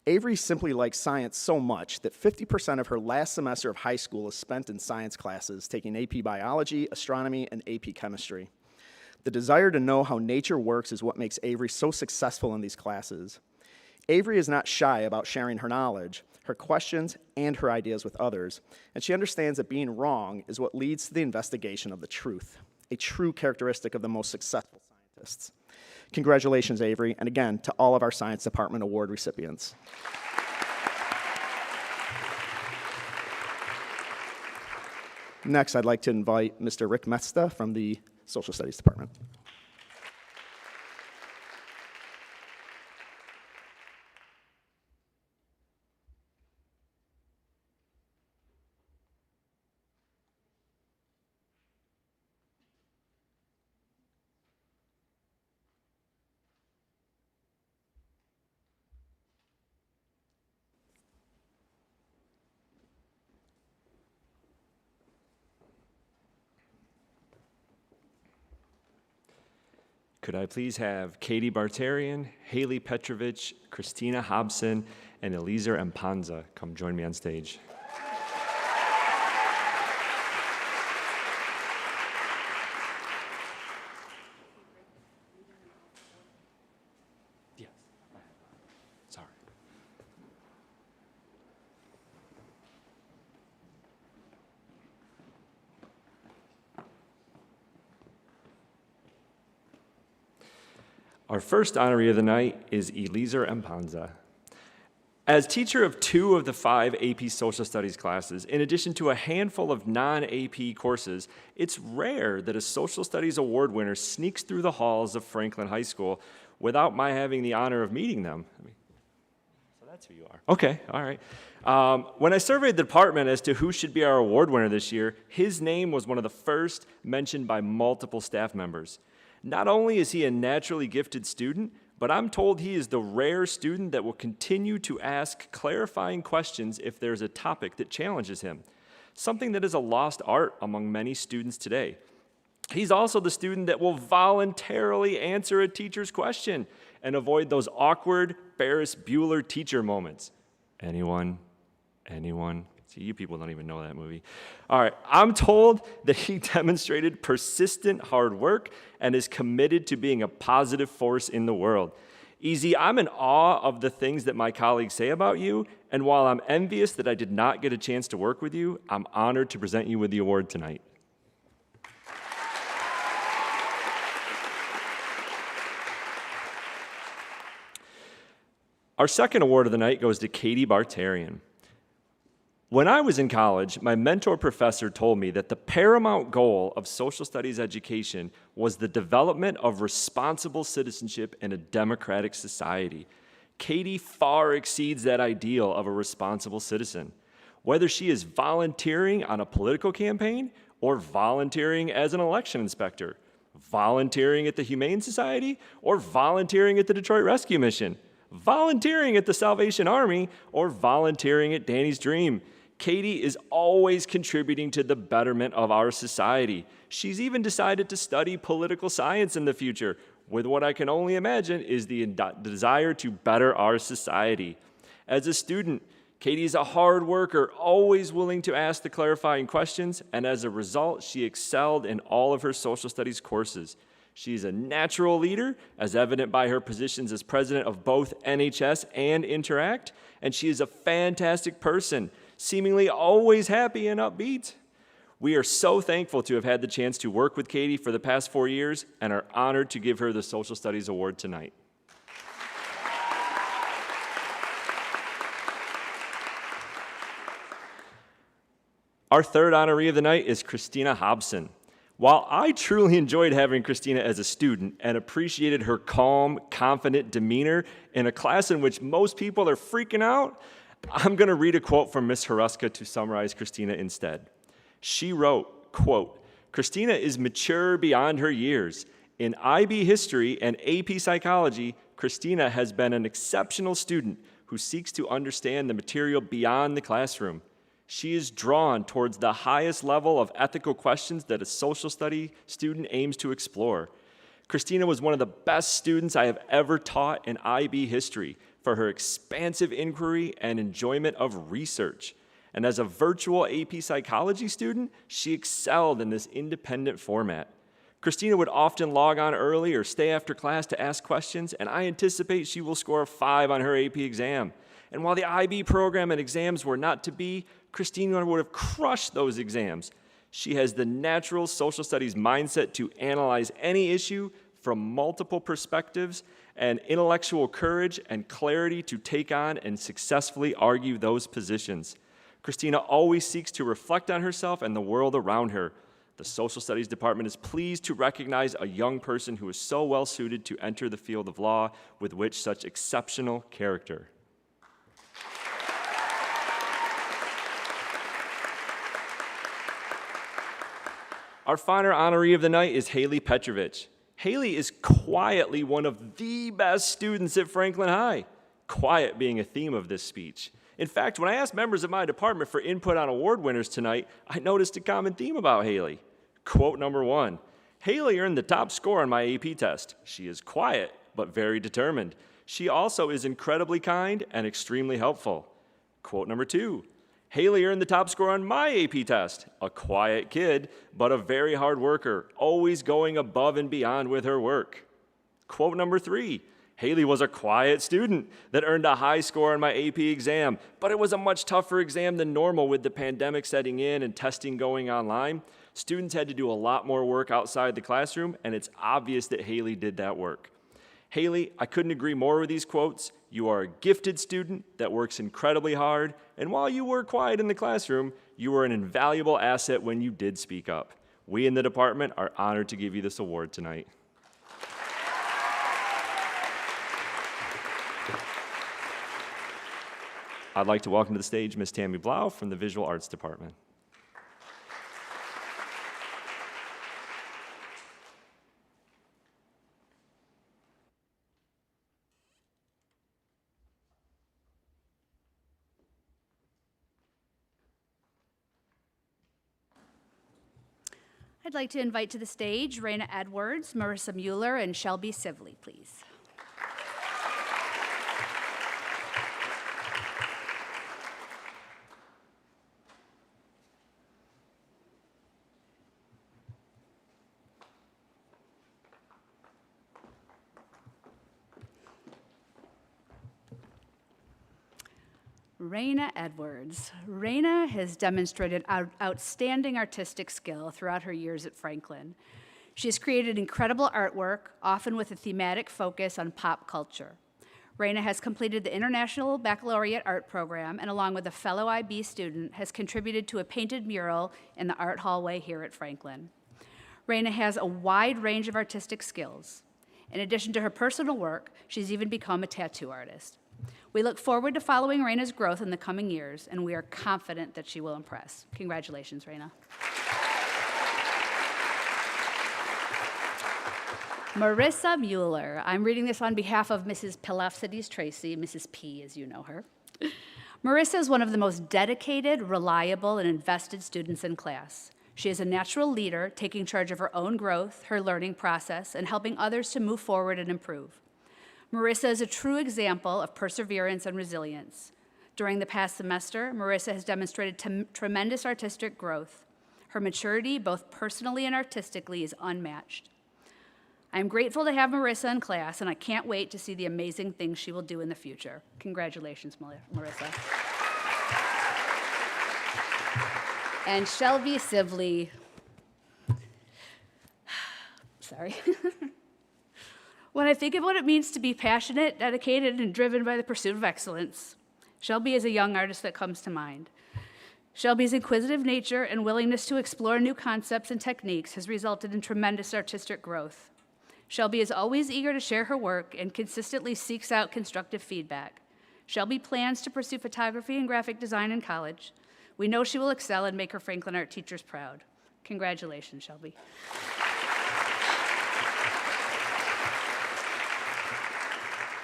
Avery simply likes science so much that 50% of her last semester of high school is spent in science classes, taking AP Biology, Astronomy, and AP Chemistry. The desire to know how nature works is what makes Avery so successful in these classes. Avery is not shy about sharing her knowledge, her questions, and her ideas with others, and she understands that being wrong is what leads to the investigation of the truth, a true characteristic of the most successful scientists. Congratulations, Avery, and again, to all of our Science Department Award recipients. Next, I'd like to invite Mr. Rick Metzda from the Social Studies Department. Could I please have Katie Bartarian, Haley Petrovich, Christina Hobson, and Eliezer Mpanza come join me on stage? Yes. Sorry. Our first honoree of the night is Eliezer Mpanza. As teacher of 2 of the 5 AP Social Studies classes, in addition to a handful of non-AP courses, it's rare that a Social Studies award winner sneaks through the halls of Franklin High School without my having the honor of meeting them. So that's who you are. Okay, all right. When I surveyed the department as to who should be our award winner this year, his name was one of the first mentioned by multiple staff members. Not only is he a naturally gifted student, but I'm told he is the rare student that will continue to ask clarifying questions if there's a topic that challenges him, something that is a lost art among many students today. He's also the student that will voluntarily answer a teacher's question and avoid those awkward Ferris Bueller teacher moments. Anyone? Anyone? See, you people don't even know that movie. All right, I'm told that he demonstrated persistent hard work and is committed to being a positive force in the world. Easy, I'm in awe of the things that my colleagues say about you, and while I'm envious that I did not get a chance to work with you, I'm honored to present you with the award tonight. Our second award of the night goes to Katie Bartarian. When I was in college, my mentor professor told me that the paramount goal of social studies education was the development of responsible citizenship in a democratic society. Katie far exceeds that ideal of a responsible citizen. Whether she is volunteering on a political campaign or volunteering as an election inspector, volunteering at the Humane Society or volunteering at the Detroit Rescue Mission, volunteering at the Salvation Army or volunteering at Danny's Dream, Katie is always contributing to the betterment of our society. She's even decided to study political science in the future, with what I can only imagine is the desire to better our society. As a student, Katie is a hard worker, always willing to ask the clarifying questions, and as a result, she excelled in all of her social studies courses. She's a natural leader, as evident by her positions as president of both NHS and Interact, and she is a fantastic person, seemingly always happy and upbeat. We are so thankful to have had the chance to work with Katie for the past 4 years and are honored to give her the Social Studies Award tonight. Our third honoree of the night is Christina Hobson. While I truly enjoyed having Christina as a student and appreciated her calm, confident demeanor in a class in which most people are freaking out, I'm going to read a quote from Ms. Haruska to summarize Christina instead. She wrote, quote, "Christina is mature beyond her years. In IB history and AP psychology, Christina has been an exceptional student who seeks to understand the material beyond the classroom. She is drawn towards the highest level of ethical questions that a social study student aims to explore. Christina was one of the best students I have ever taught in IB history for her expansive inquiry and enjoyment of research. And as a virtual AP psychology student, she excelled in this independent format. Christina would often log on early or stay after class to ask questions, and I anticipate she will score a 5 on her AP exam. And while the IB program and exams were not to be, Christina would have crushed those exams. She has the natural social studies mindset to analyze any issue from multiple perspectives and intellectual courage and clarity to take on and successfully argue those positions. Christina always seeks to reflect on herself and the world around her. The Social Studies Department is pleased to recognize a young person who is so well suited to enter the field of law with which such exceptional character. Our final honoree of the night is Haley Petrovich. Haley is quietly one of the best students at Franklin High, quiet being a theme of this speech. In fact, when I asked members of my department for input on award winners tonight, I noticed a common theme about Haley. Quote number 1, Haley earned the top score on my AP test. She is quiet, but very determined. She also is incredibly kind and extremely helpful. Quote number 2, Haley earned the top score on my AP test. A quiet kid, but a very hard worker, always going above and beyond with her work. Quote number 3, Haley was a quiet student that earned a high score on my AP exam, but it was a much tougher exam than normal with the pandemic setting in and testing going online. Students had to do a lot more work outside the classroom, and it's obvious that Haley did that work. Haley, I couldn't agree more with these quotes. You are a gifted student that works incredibly hard, and while you were quiet in the classroom, you were an invaluable asset when you did speak up. We in the department are honored to give you this award tonight. I'd like to welcome to the stage Ms. Tammy Blau from the Visual Arts Department. I'd like to invite to the stage Raina Edwards, Marissa Mueller, and Shelby Sivley, please. Raina Edwards. Raina has demonstrated outstanding artistic skill throughout her years at Franklin. She has created incredible artwork, often with a thematic focus on pop culture. Raina has completed the International Baccalaureate Art Program and, along with a fellow IB student, has contributed to a painted mural in the art hallway here at Franklin. Raina has a wide range of artistic skills. In addition to her personal work, she's even become a tattoo artist. We look forward to following Raina's growth in the coming years, and we are confident that she will impress. Congratulations, Raina. Marissa Mueller. I'm reading this on behalf of Mrs. Pilafcides Tracy, Mrs. P, as you know her. Marissa is one of the most dedicated, reliable, and invested students in class. She is a natural leader, taking charge of her own growth, her learning process, and helping others to move forward and improve. Marissa is a true example of perseverance and resilience. During the past semester, Marissa has demonstrated tremendous artistic growth. Her maturity, both personally and artistically, is unmatched. I am grateful to have Marissa in class, and I can't wait to see the amazing things she will do in the future. Congratulations, Marissa. And Shelby Sivley. Sorry. When I think of what it means to be passionate, dedicated, and driven by the pursuit of excellence, Shelby is a young artist that comes to mind. Shelby's inquisitive nature and willingness to explore new concepts and techniques has resulted in tremendous artistic growth. Shelby is always eager to share her work and consistently seeks out constructive feedback. Shelby plans to pursue photography and graphic design in college. We know she will excel and make her Franklin art teachers proud. Congratulations, Shelby.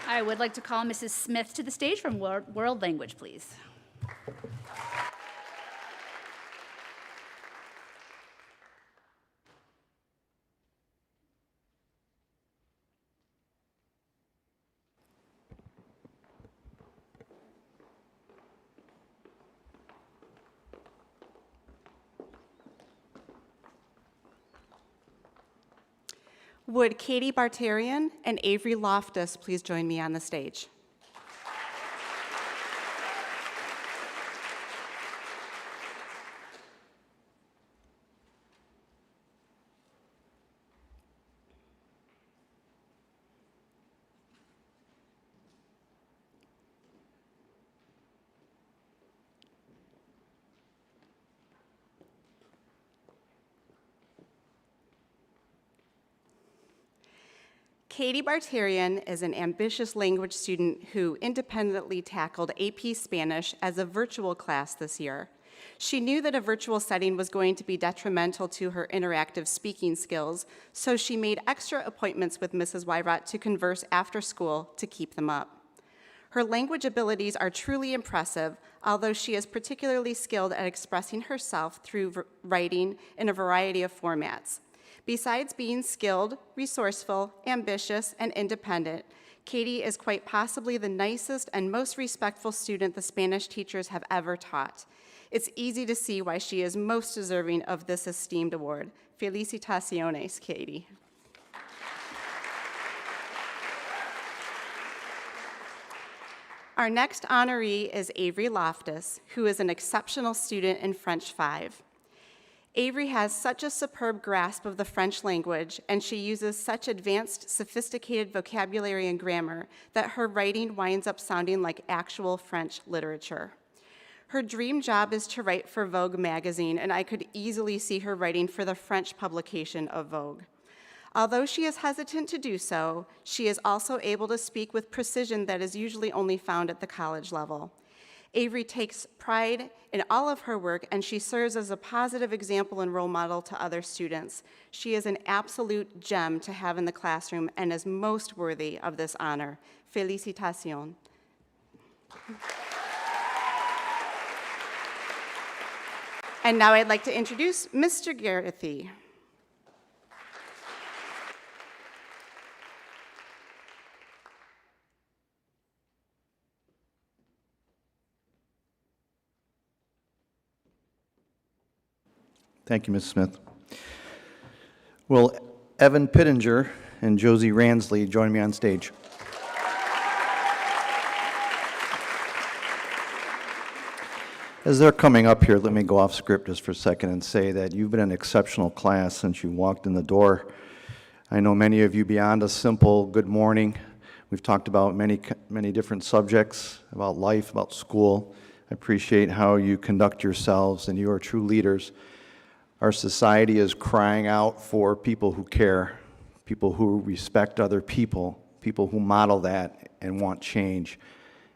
I would like to call Mrs. Smith to the stage from World Language, please. Would Katie Bartarian and Avery Loftus please join me on the stage? Katie Bartarian is an ambitious language student who independently tackled AP Spanish as a virtual class this year. She knew that a virtual setting was going to be detrimental to her interactive speaking skills, so she made extra appointments with Mrs. Wyrot to converse after school to keep them up. Her language abilities are truly impressive, although she is particularly skilled at expressing herself through writing in a variety of formats. Besides being skilled, resourceful, ambitious, and independent, Katie is quite possibly the nicest and most respectful student the Spanish teachers have ever taught. It's easy to see why she is most deserving of this esteemed award. Felicitaciones, Katie. Our next honoree is Avery Loftus, who is an exceptional student in French 5. Avery has such a superb grasp of the French language, and she uses such advanced, sophisticated vocabulary and grammar that her writing winds up sounding like actual French literature. Her dream job is to write for Vogue magazine, and I could easily see her writing for the French publication of Vogue. Although she is hesitant to do so, she is also able to speak with precision that is usually only found at the college level. Avery takes pride in all of her work, and she serves as a positive example and role model to other students. She is an absolute gem to have in the classroom and is most worthy of this honor. Felicitación. And now I'd like to introduce Mr. Garethy. Thank you, Ms. Smith. Will Evan Pittenger and Josie Ransley join me on stage? As they're coming up here, let me go off script just for a second and say that you've been an exceptional class since you walked in the door. I know many of you beyond a simple good morning. We've talked about many different subjects, about life, about school. I appreciate how you conduct yourselves, and you are true leaders. Our society is crying out for people who care, people who respect other people, people who model that and want change.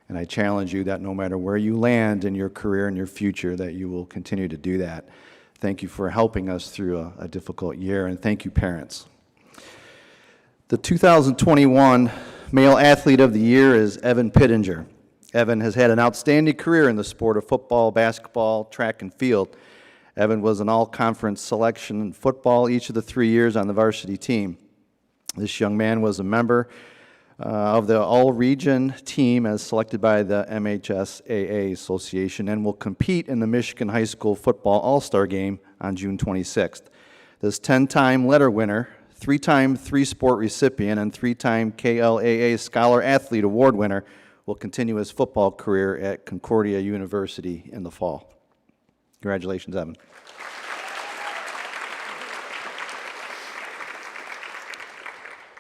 And I challenge you that no matter where you land in your career and your future, that you will continue to do that. Thank you for helping us through a difficult year, and thank you, parents. The 2021 Male Athlete of the Year is Evan Pittenger. Evan has had an outstanding career in the sport of football, basketball, track, and field. Evan was an all-conference selection in football each of the 3 years on the varsity team. This young man was a member of the all-region team as selected by the MHSAA Association and will compete in the Michigan High School Football All-Star Game on June 26th. This 10-time letter winner, 3-time three-sport recipient, and 3-time KLAA Scholar Athlete Award winner will continue his football career at Concordia University in the fall. Congratulations, Evan.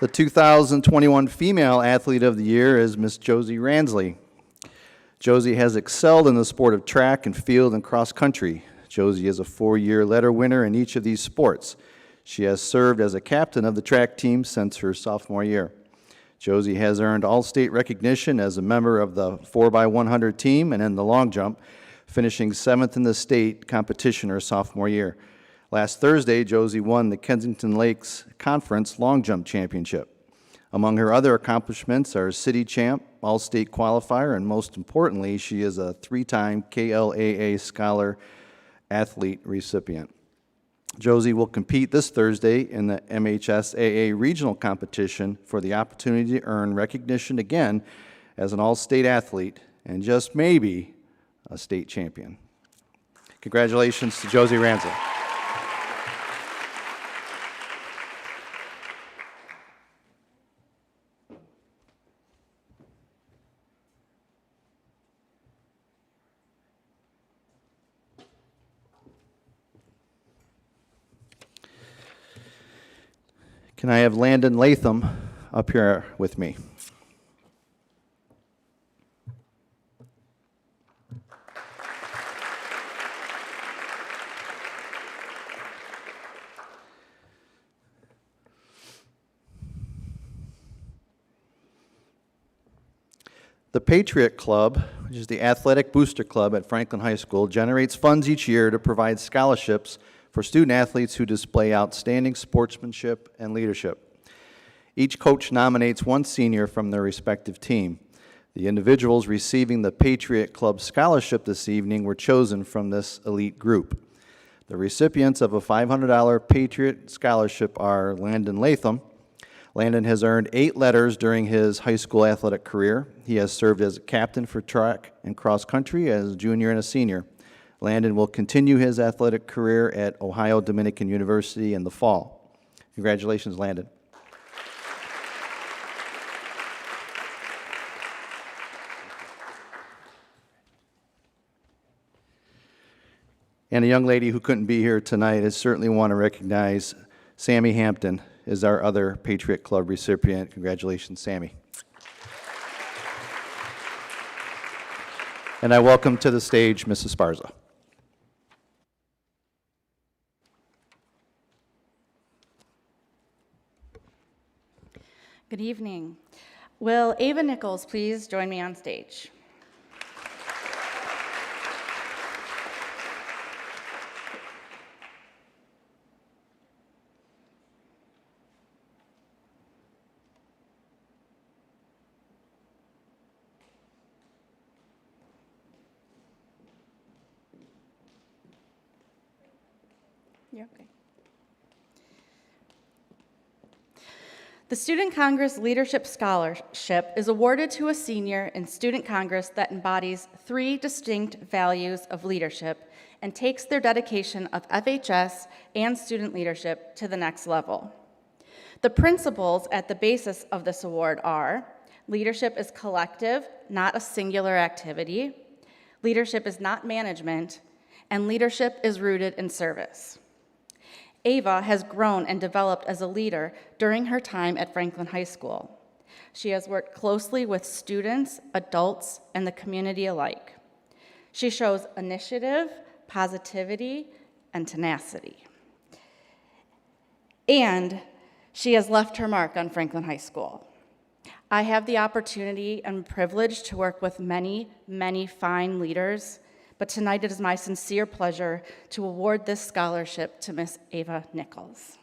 The 2021 Female Athlete of the Year is Miss Josie Ransley. Josie has excelled in the sport of track and field and cross country. Josie is a 4-year letter winner in each of these sports. She has served as a captain of the track team since her sophomore year. Josie has earned all-state recognition as a member of the 4x100 team and in the long jump, finishing 7th in the state competition her sophomore year. Last Thursday, Josie won the Kensington Lakes Conference Long Jump Championship. Among her other accomplishments are city champ, all-state qualifier, and most importantly, she is a 3-time KLAA Scholar Athlete recipient. Josie will compete this Thursday in the MHSAA regional competition for the opportunity to earn recognition again as an all-state athlete and just maybe a state champion. Congratulations to Josie Ransley. Can I have Landon Latham up here with me? The Patriot Club, which is the athletic booster club at Franklin High School, generates funds each year to provide scholarships for student athletes who display outstanding sportsmanship and leadership. Each coach nominates one senior from their respective team. The individuals receiving the Patriot Club scholarship this evening were chosen from this elite group. The recipients of a $500 Patriot scholarship are Landon Latham. Landon has earned 8 letters during his high school athletic career. He has served as a captain for track and cross country as a junior and a senior. Landon will continue his athletic career at Ohio Dominican University in the fall. Congratulations, Landon. And a young lady who couldn't be here tonight, I certainly want to recognize Sammy Hampton is our other Patriot Club recipient. Congratulations, Sammy. And I welcome to the stage Mrs. Sparza. Good evening. Will Ava Nichols please join me on stage? You're okay. The Student Congress Leadership Scholarship is awarded to a senior in Student Congress that embodies 3 distinct values of leadership and takes their dedication of FHS and student leadership to the next level. The principles at the basis of this award are: leadership is collective, not a singular activity; leadership is not management; and leadership is rooted in service. Ava has grown and developed as a leader during her time at Franklin High School. She has worked closely with students, adults, and the community alike. She shows initiative, positivity, and tenacity. And she has left her mark on Franklin High School. I have the opportunity and privilege to work with many, many fine leaders, but tonight it is my sincere pleasure to award this scholarship to Miss Ava Nichols.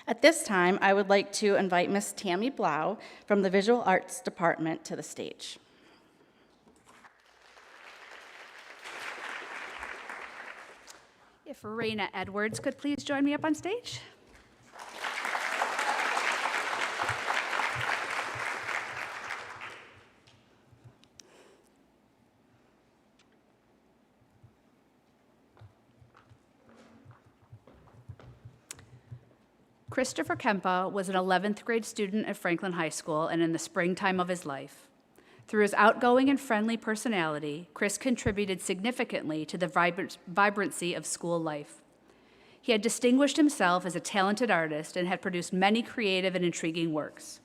At this time, I would like to invite Miss Tammy Blau from the Visual Arts Department to the stage. If Raina Edwards could please join me up on stage. Christopher Kempa was an 11th grade student at Franklin High School and in the springtime of his life. Through his outgoing and friendly personality, Chris contributed significantly to the vibrancy of school life. He had distinguished himself as a talented artist and had produced many creative and intriguing works.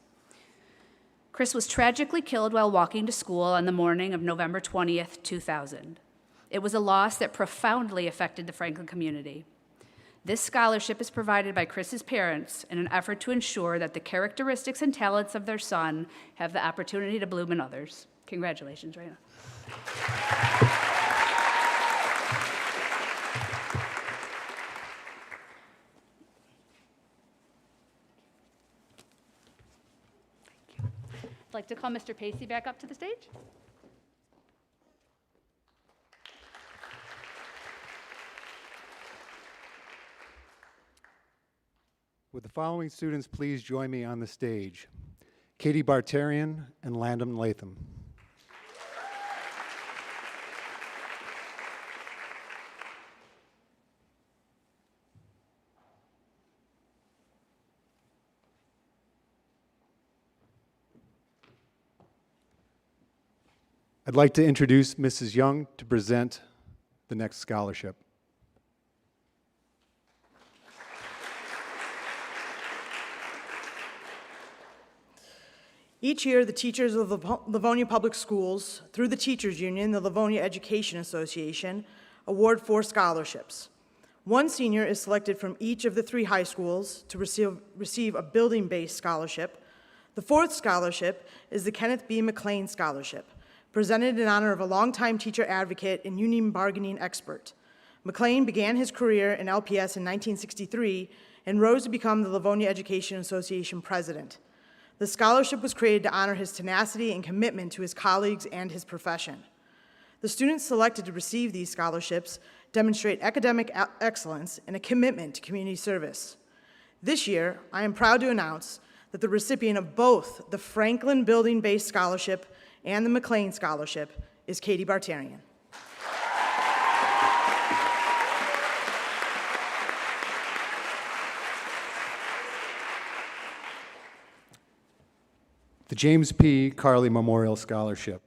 Chris was tragically killed while walking to school on the morning of November 20th, 2000. It was a loss that profoundly affected the Franklin community. This scholarship is provided by Chris's parents in an effort to ensure that the characteristics and talents of their son have the opportunity to bloom in others. Congratulations, Raina. Thank you. I'd like to call Mr. Pacey back up to the stage. Would the following students please join me on the stage? Katie Bartarian and Landon Latham. I'd like to introduce Mrs. Young to present the next scholarship. Each year, the teachers of the Livonia Public Schools, through the Teachers Union, the Livonia Education Association, award 4 scholarships. One senior is selected from each of the 3 high schools to receive a building-based scholarship. The 4th scholarship is the Kenneth B. McLean Scholarship, presented in honor of a longtime teacher advocate and union bargaining expert. McLean began his career in LPS in 1963 and rose to become the Livonia Education Association president. The scholarship was created to honor his tenacity and commitment to his colleagues and his profession. The students selected to receive these scholarships demonstrate academic excellence and a commitment to community service. This year, I am proud to announce that the recipient of both the Franklin Building-Based Scholarship and the McLean Scholarship is Katie Bartarian. The James P. Carley Memorial Scholarship.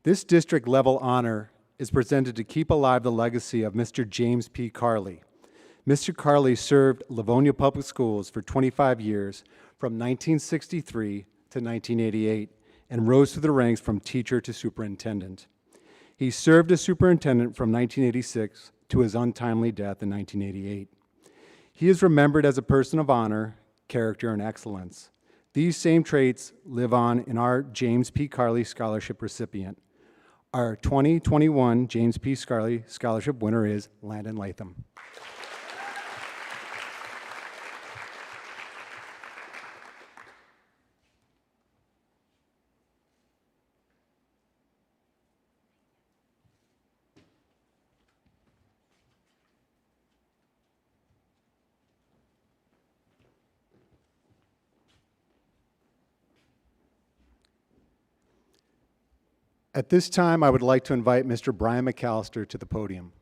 This district-level honor is presented to keep alive the legacy of Mr. James P. Carley. Mr. Carley served Livonia Public Schools for 25 years, from 1963 to 1988, and rose through the ranks from teacher to superintendent. He served as superintendent from 1986 to his untimely death in 1988. He is remembered as a person of honor, character, and excellence. These same traits live on in our James P. Carley Scholarship recipient. Our 2021 James P. Carley Scholarship winner is Landon Latham. At this time, I would like to invite Mr. Brian McAllister to the podium.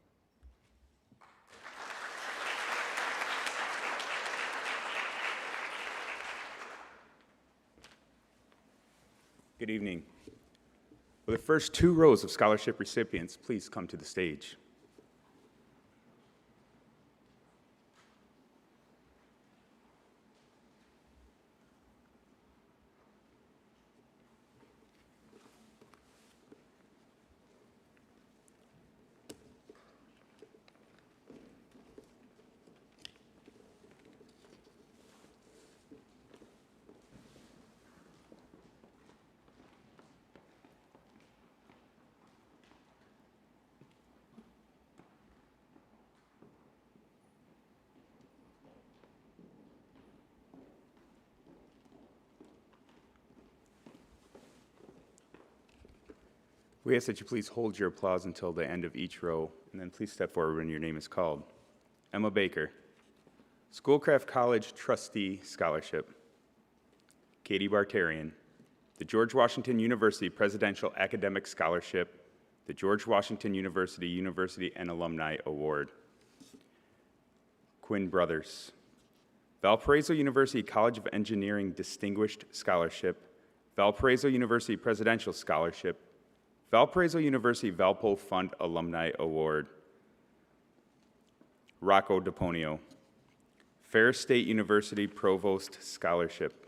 Good evening. Will the first 2 rows of scholarship recipients please come to the stage? We ask that you please hold your applause until the end of each row, and then please step forward when your name is called. Emma Baker, Schoolcraft College Trustee Scholarship. Katie Bartarian, the George Washington University Presidential Academic Scholarship, the George Washington University and Alumni Award. Quinn Brothers, Valparaiso University College of Engineering Distinguished Scholarship, Valparaiso University Presidential Scholarship, Valparaiso University Valpo Fund Alumni Award. Rocco DePonio, Ferris State University Provost Scholarship.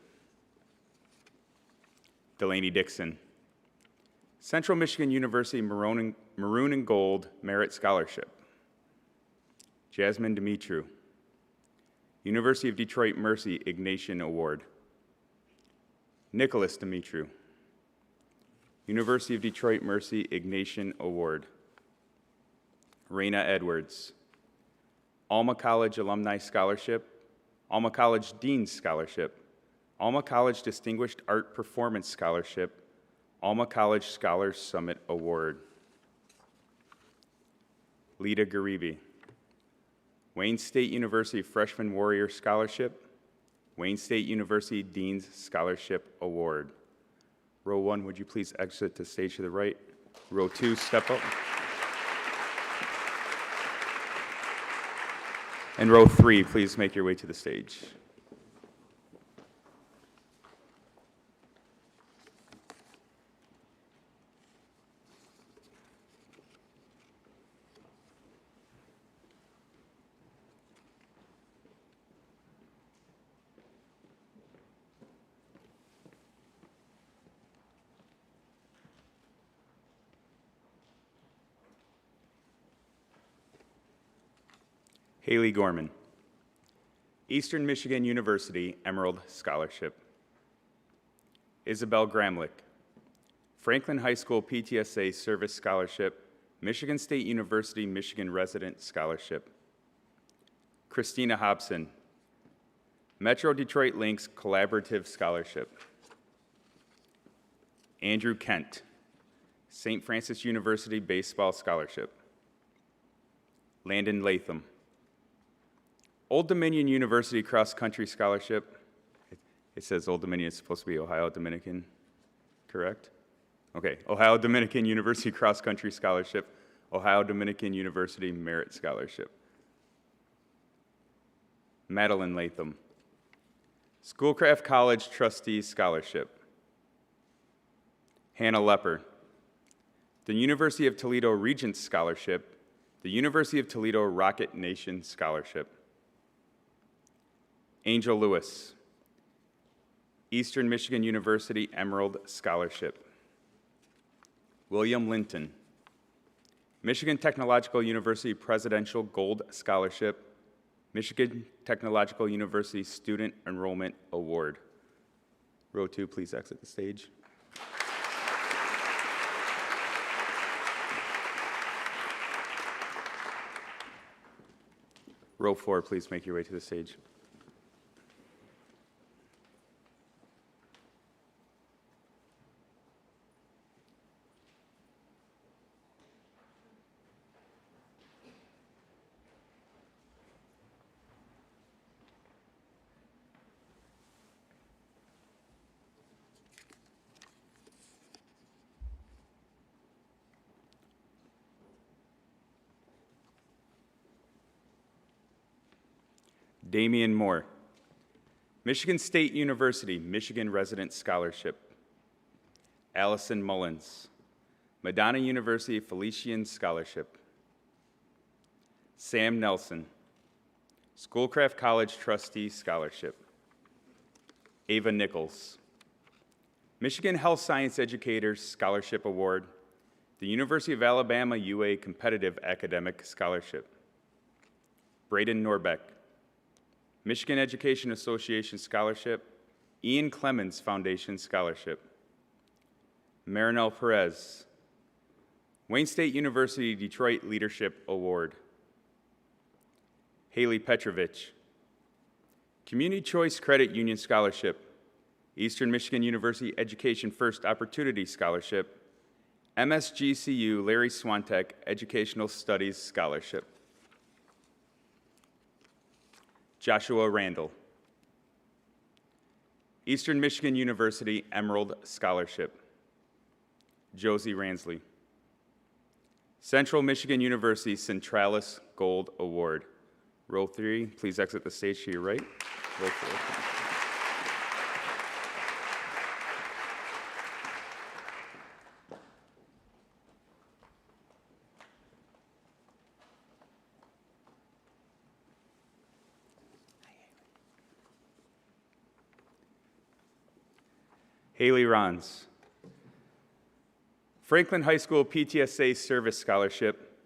Delaney Dixon, Central Michigan University Maroon and Gold Merit Scholarship. Jasmine Dimitru, University of Detroit Mercy Ignatian Award. Nicholas Dimitru, University of Detroit Mercy Ignatian Award. Raina Edwards, Alma College Alumni Scholarship, Alma College Dean's Scholarship, Alma College Distinguished Art Performance Scholarship, Alma College Scholars Summit Award. Lita Garibi, Wayne State University Freshman Warrior Scholarship, Wayne State University Dean's Scholarship Award. Row 1, would you please exit to stage to the right? Row 2, step up. And row 3, please make your way to the stage. Haley Gorman. Eastern Michigan University Emerald Scholarship. Isabel Gramlich. Franklin High School PTSA Service Scholarship, Michigan State University Michigan Resident Scholarship. Christina Hobson. Metro Detroit Links Collaborative Scholarship. Andrew Kent. St. Francis University Baseball Scholarship. Landon Latham. Old Dominion University Cross Country Scholarship. It says Old Dominion, it's supposed to be Ohio Dominican, correct? Okay, Ohio Dominican University Cross Country Scholarship, Ohio Dominican University Merit Scholarship. Madeline Latham. Schoolcraft College Trustee Scholarship. Hannah Lepper. The University of Toledo Regents Scholarship, the University of Toledo Rocket Nation Scholarship. Angel Lewis. Eastern Michigan University Emerald Scholarship. William Linton. Michigan Technological University Presidential Gold Scholarship, Michigan Technological University Student Enrollment Award. Row 2, please exit the stage. Row 4, please make your way to the stage. Damian Moore. Michigan State University Michigan Resident Scholarship. Allison Mullins. Madonna University Felician Scholarship. Sam Nelson. Schoolcraft College Trustee Scholarship. Ava Nichols. Michigan Health Science Educators Scholarship Award. The University of Alabama UA Competitive Academic Scholarship. Braden Norbeck. Michigan Education Association Scholarship, Ian Clemens Foundation Scholarship. Marinel Perez. Wayne State University Detroit Leadership Award. Haley Petrovich. Community Choice Credit Union Scholarship, Eastern Michigan University Education First Opportunity Scholarship, MSGCU Larry Swantek Educational Studies Scholarship. Joshua Randall. Eastern Michigan University Emerald Scholarship. Josie Ransley. Central Michigan University Centralis Gold Award. Row 3, please exit the stage to your right. Row 4. Haley Rons. Franklin High School PTSA Service Scholarship,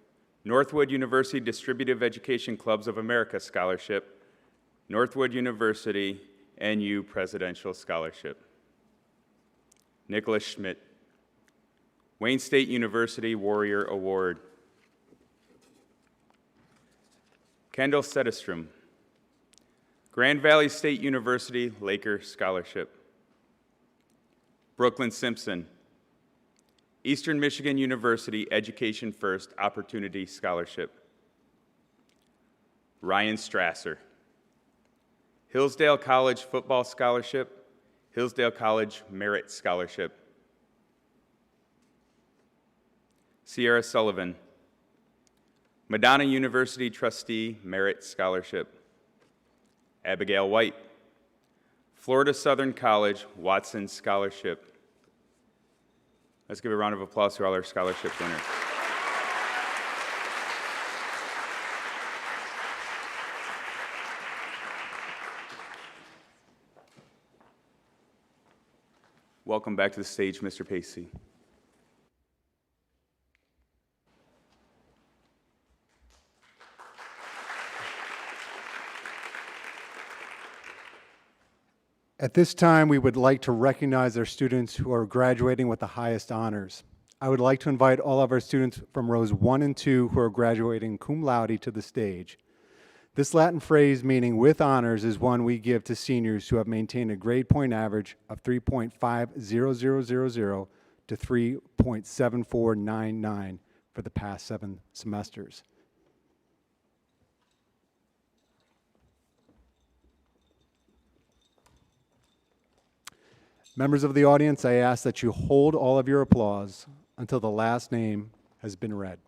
Northwood University Distributive Education Clubs of America Scholarship, Northwood University NU Presidential Scholarship. Nicholas Schmidt. Wayne State University Warrior Award. Kendall Sedestrom. Grand Valley State University Laker Scholarship. Brooklyn Simpson. Eastern Michigan University Education First Opportunity Scholarship. Ryan Strasser. Hillsdale College Football Scholarship, Hillsdale College Merit Scholarship. Sierra Sullivan. Madonna University Trustee Merit Scholarship. Abigail White. Florida Southern College Watson Scholarship. Let's give a round of applause to all our scholarship winners. Welcome back to the stage, Mr. Pacey. At this time, we would like to recognize our students who are graduating with the highest honors. I would like to invite all of our students from rows 1 and 2 who are graduating cum laude to the stage. This Latin phrase meaning with honors is one we give to seniors who have maintained a grade point average of 3.50000 to 3.7499 for the past 7 semesters. Members of the audience, I ask that you hold all of your applause until the last name has been read.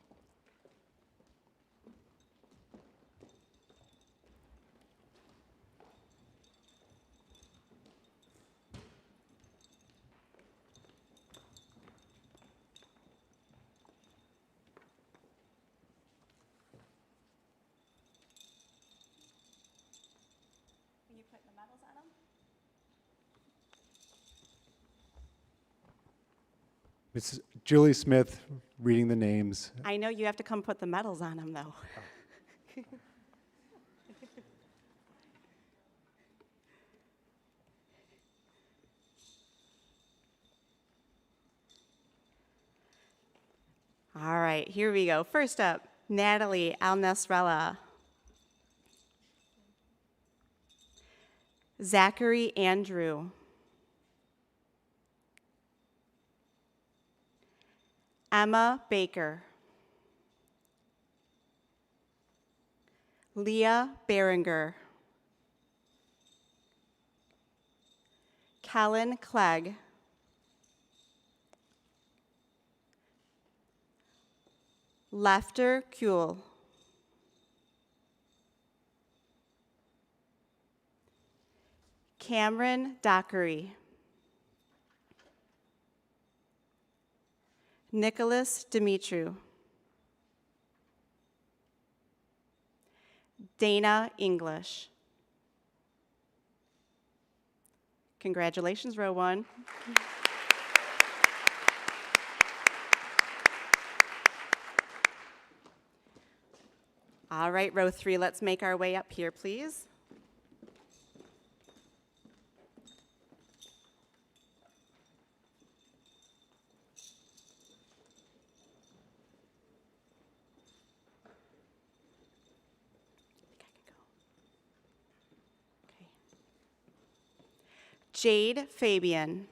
Will you put the medals on them? Ms. Julie Smith reading the names. I know you have to come put the medals on them, though. All right, here we go. First up, Natalie Alnesrella. Zachary Andrew. Emma Baker. Leah Berenger. Kellen Clegg. Lefter Kuehl. Cameron Dockery. Nicholas Dimitru. Dana English. Congratulations, row 1. All right, row 3, let's make our way up here, please. Jade Fabian.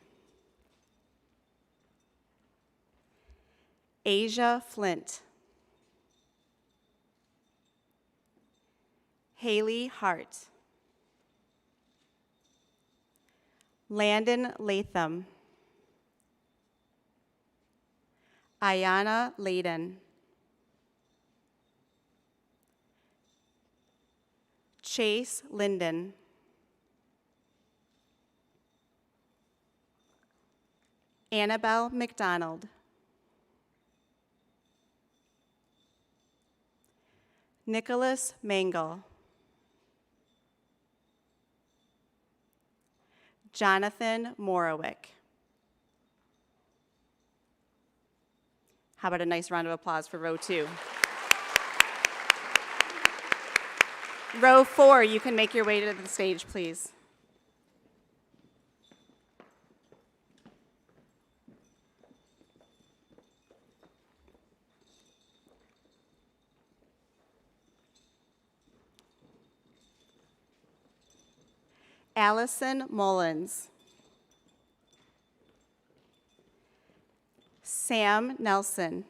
Asia Flint. Haley Hart. Landon Latham. Ayana Layden. Chase Linden. Annabelle McDonald. Nicholas Mangle. Jonathan Morowick. How about a nice round of applause for row 2? Row 4, you can make your way to the stage, please. Allison Mullins. Sam Nelson.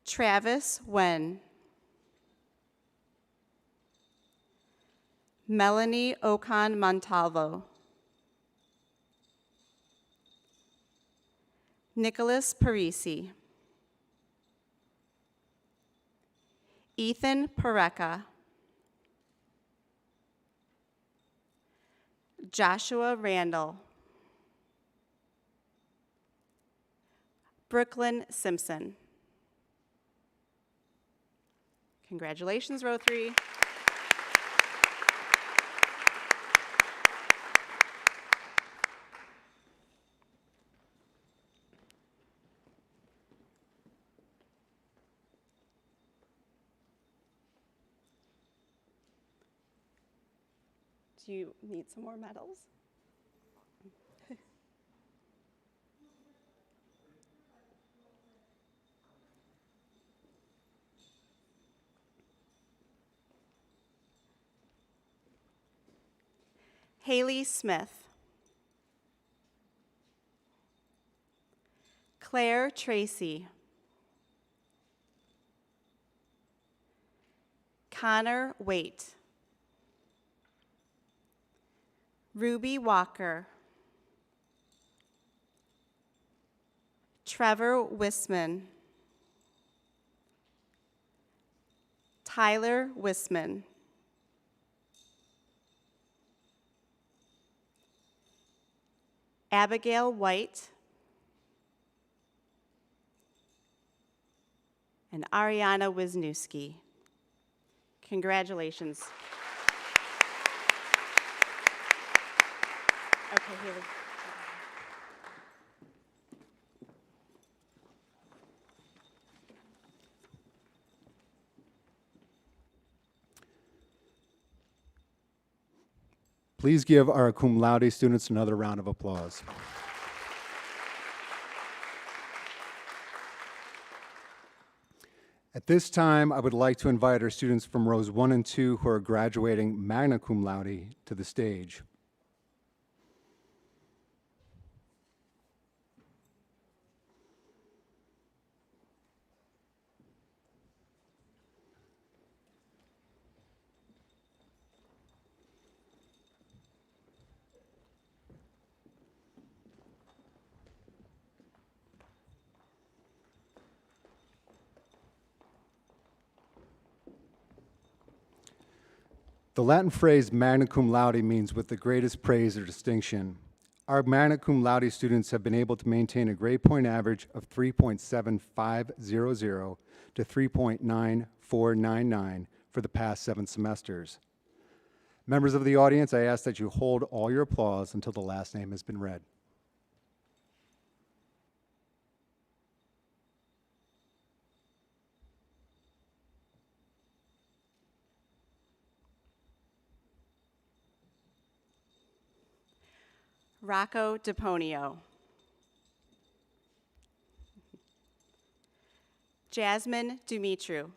Travis Wen. Melanie Ocon Montalvo. Nicholas Parisi. Ethan Pareca. Joshua Randall. Brooklyn Simpson. Congratulations, row 3. Do you need some more medals? Haley Smith. Claire Tracy. Connor Waite. Ruby Walker. Trevor Wisman. Tyler Wisman. Abigail White. And Ariana Wisniewski. Congratulations. Okay, Haley. Please give our cum laude students another round of applause. At this time, I would like to invite our students from rows 1 and 2 who are graduating magna cum laude to the stage. The Latin phrase magna cum laude means with the greatest praise or distinction. Our magna cum laude students have been able to maintain a grade point average of 3.7500 to 3.9499 for the past 7 semesters. Members of the audience, I ask that you hold all your applause until the last name has been read. Rocco DePonio. Jasmine Dumitru.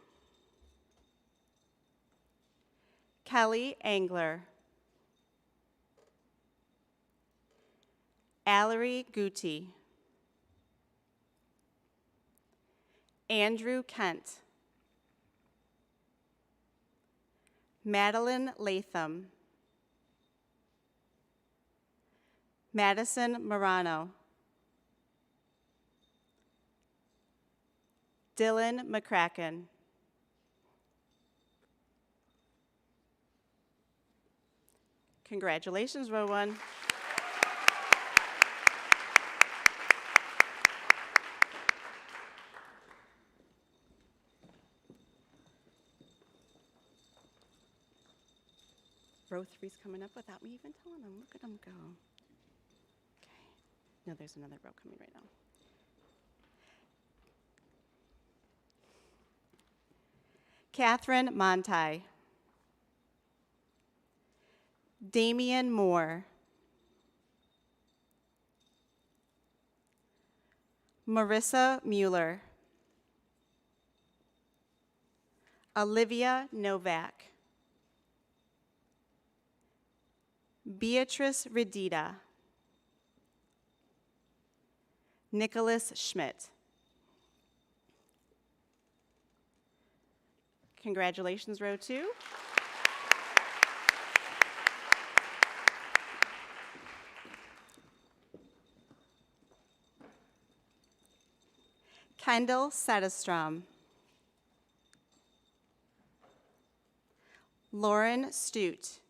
Kelly Angler. Allery Guti. Andrew Kent. Madeline Latham. Madison Morano. Dylan McCracken. Congratulations, row 1. Row 3's coming up without me even telling them. Look at them go. No, there's another row coming right now. Catherine Montai. Damian Moore. Marissa Mueller. Olivia Novak. Beatrice Redita. Nicholas Schmidt. Congratulations, row 2. Kendall Sedestrom. Lauren Stute.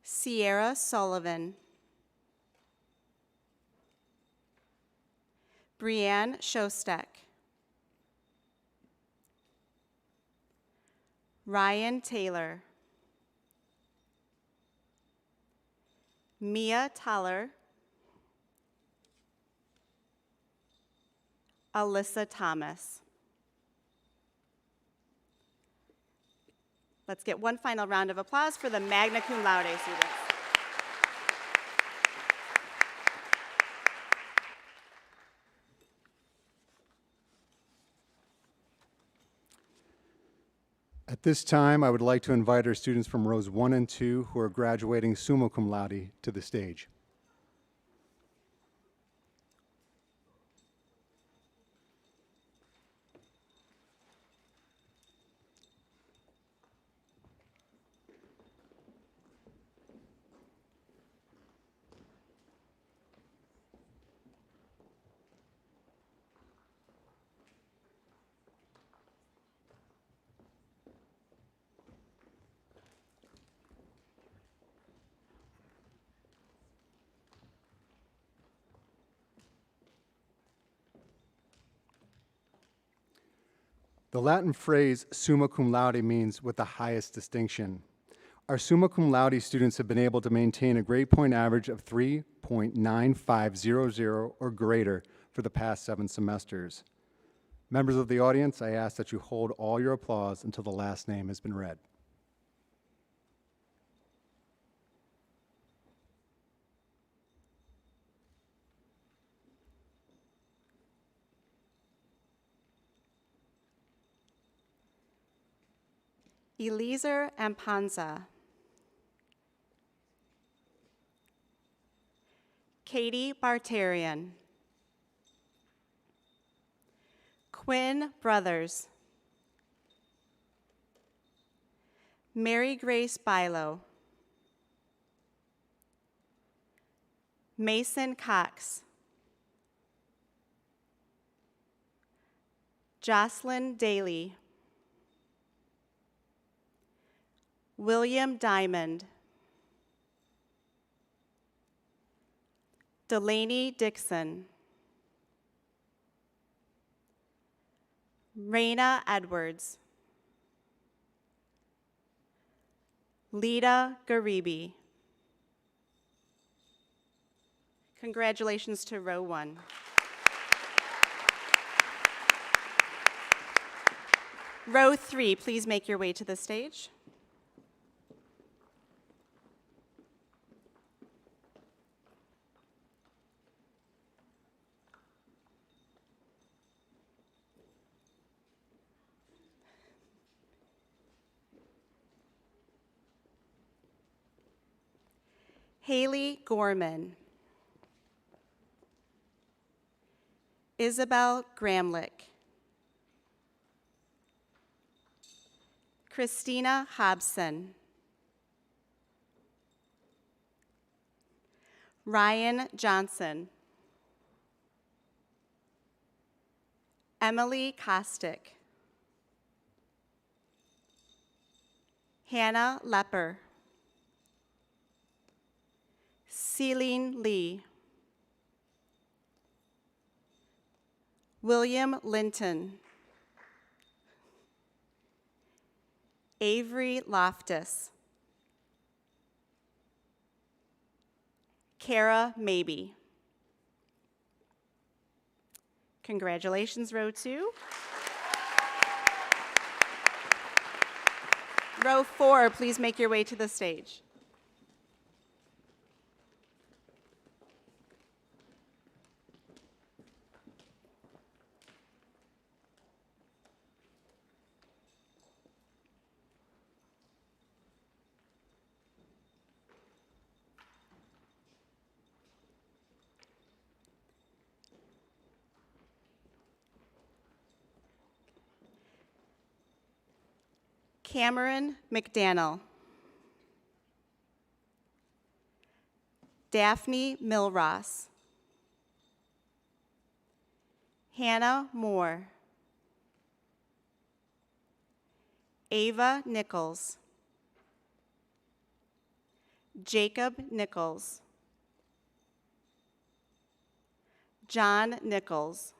Sierra Sullivan. Brianne Shostek. Ryan Taylor. Mia Toller. Alyssa Thomas. Let's get one final round of applause for the magna cum laude students. At this time, I would like to invite our students from rows 1 and 2 who are graduating summa cum laude to the stage. The Latin phrase summa cum laude means with the highest distinction. Our summa cum laude students have been able to maintain a grade point average of 3.9500 or greater for the past 7 semesters. Members of the audience, I ask that you hold all your applause until the last name has been read. Eliezer Ampanza. Katie Bartarian. Quinn Brothers. Mary Grace Bilo. Mason Cox. Jocelyn Daly. William Diamond. Delaney Dixon. Raina Edwards. Lita Garibi. Congratulations to row 1. Row 3, please make your way to the stage. Haley Gorman. Isabel Gramlich. Christina Hobson. Ryan Johnson. Emily Kostick. Hannah Lepper. Celine Lee. William Linton. Avery Loftus. Kara Maybe. Congratulations, row 2. Row 4, please make your way to the stage. Cameron McDaniel. Daphne Milross. Hannah Moore. Ava Nichols. Jacob Nichols. John Nichols.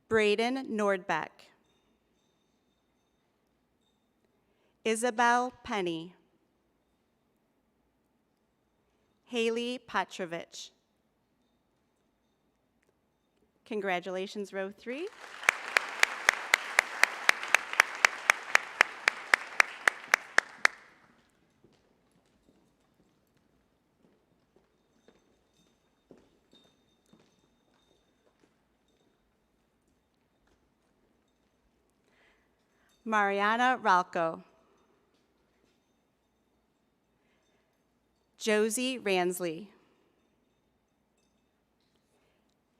Braden Nordbeck. Isabel Penny. Haley Petrovich. Congratulations, row 3. Mariana Ralco. Josie Ransley.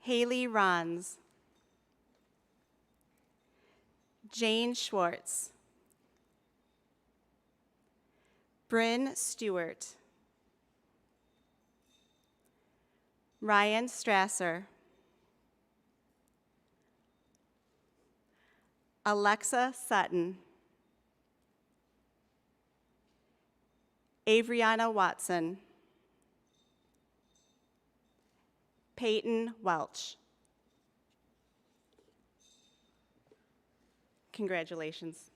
Haley Rons. Jane Schwartz. Bryn Stewart. Ryan Strasser. Alexa Sutton. Avriana Watson. Peyton Welch. Congratulations.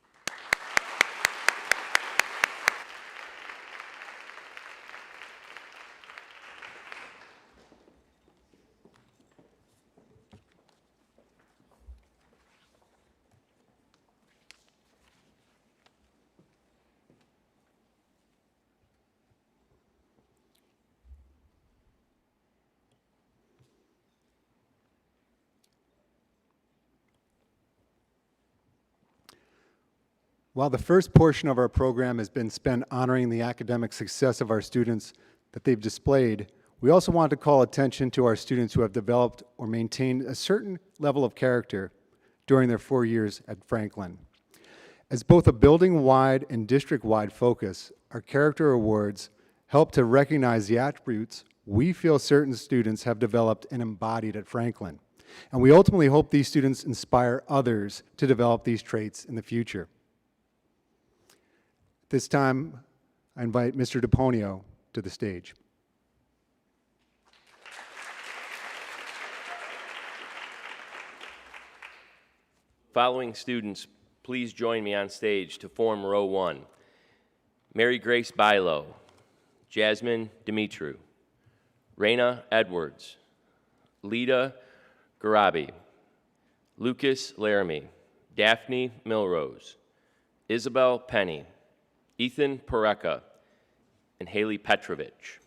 While the first portion of our program has been spent honoring the academic success of our students that they've displayed, we also want to call attention to our students who have developed or maintained a certain level of character during their 4 years at Franklin. As both a building-wide and district-wide focus, our character awards help to recognize the attributes we feel certain students have developed and embodied at Franklin. And we ultimately hope these students inspire others to develop these traits in the future. This time, I invite Mr. DePonio to the stage. Following students, please join me on stage to form row 1. Mary Grace Bilo, Jasmine Dimitru, Raina Edwards, Lita Garabi, Lucas Laramie, Daphne Milrose, Isabel Penny, Ethan Poreka, and Haley Petrovich.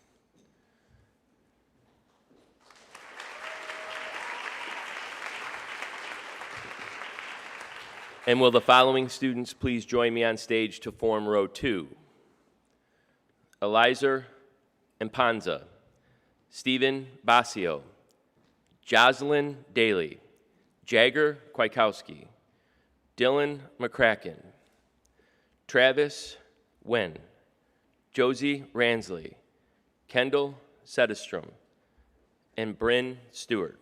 And will the following students please join me on stage to form row 2? Eliza Impanza, Stephen Basio, Jocelyn Daly, Jagger Kwiatkowski, Dylan McCracken, Travis Wen, Josie Ransley, Kendall Sedestrom, and Bryn Stewart.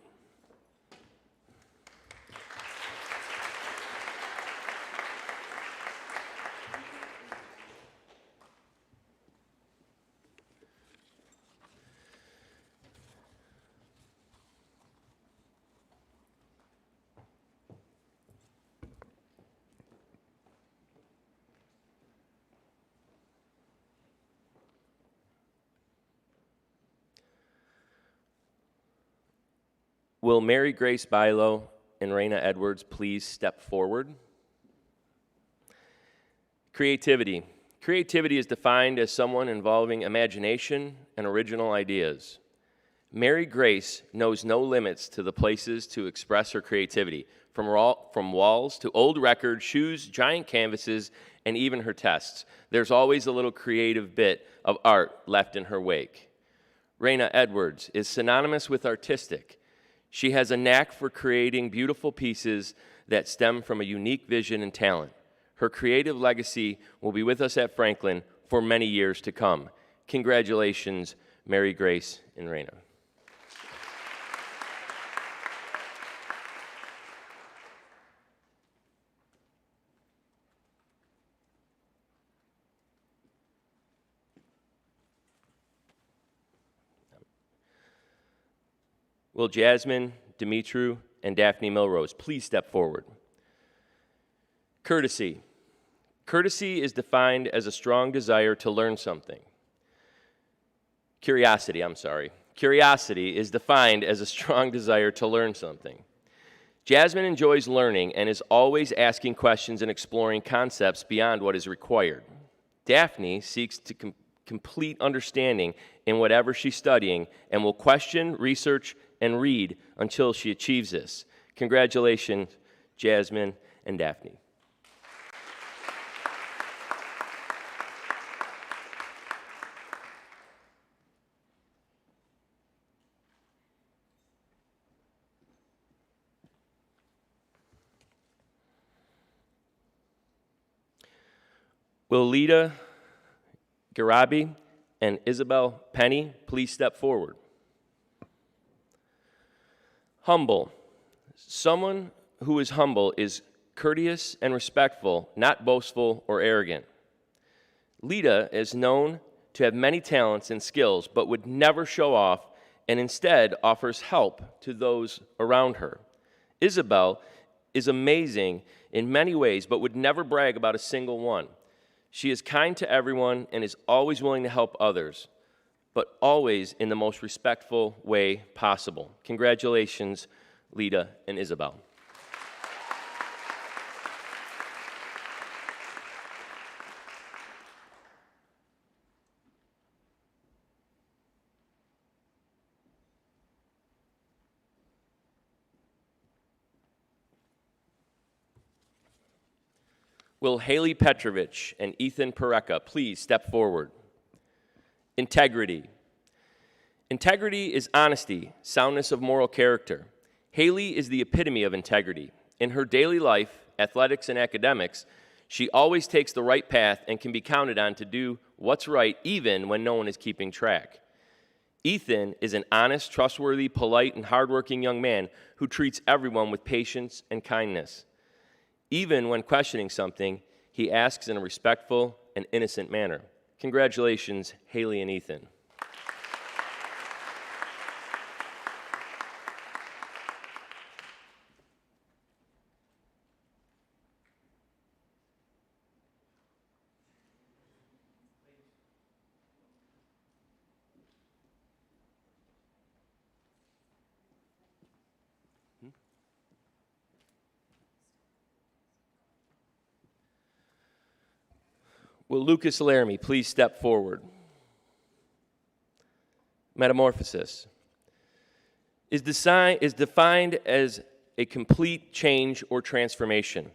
Will Mary Grace Bilo and Raina Edwards please step forward? Creativity. Creativity is defined as someone involving imagination and original ideas. Mary Grace knows no limits to the places to express her creativity, from walls to old records, shoes, giant canvases, and even her tests. There's always a little creative bit of art left in her wake. Raina Edwards is synonymous with artistic. She has a knack for creating beautiful pieces that stem from a unique vision and talent. Her creative legacy will be with us at Franklin for many years to come. Congratulations, Mary Grace and Raina. Will Jasmine Dimitru and Daphne Milrose please step forward? Courtesy. Courtesy is defined as a strong desire to learn something. Curiosity is defined as a strong desire to learn something. Jasmine enjoys learning and is always asking questions and exploring concepts beyond what is required. Daphne seeks to complete understanding in whatever she's studying and will question, research, and read until she achieves this. Congratulations, Jasmine and Daphne. Will Lita Garabi and Isabel Penny please step forward? Humble. Someone who is humble is courteous and respectful, not boastful or arrogant. Lita is known to have many talents and skills, but would never show off and instead offers help to those around her. Isabel is amazing in many ways, but would never brag about a single one. She is kind to everyone and is always willing to help others, but always in the most respectful way possible. Congratulations, Lita and Isabel. Will Haley Petrovich and Ethan Pereka please step forward? Integrity. Integrity is honesty, soundness of moral character. Haley is the epitome of integrity. In her daily life, athletics and academics, she always takes the right path and can be counted on to do what's right even when no one is keeping track. Ethan is an honest, trustworthy, polite, and hardworking young man who treats everyone with patience and kindness. Even when questioning something, he asks in a respectful and innocent manner. Congratulations, Haley and Ethan. Will Lucas Laramie please step forward? Metamorphosis is defined as a complete change or transformation.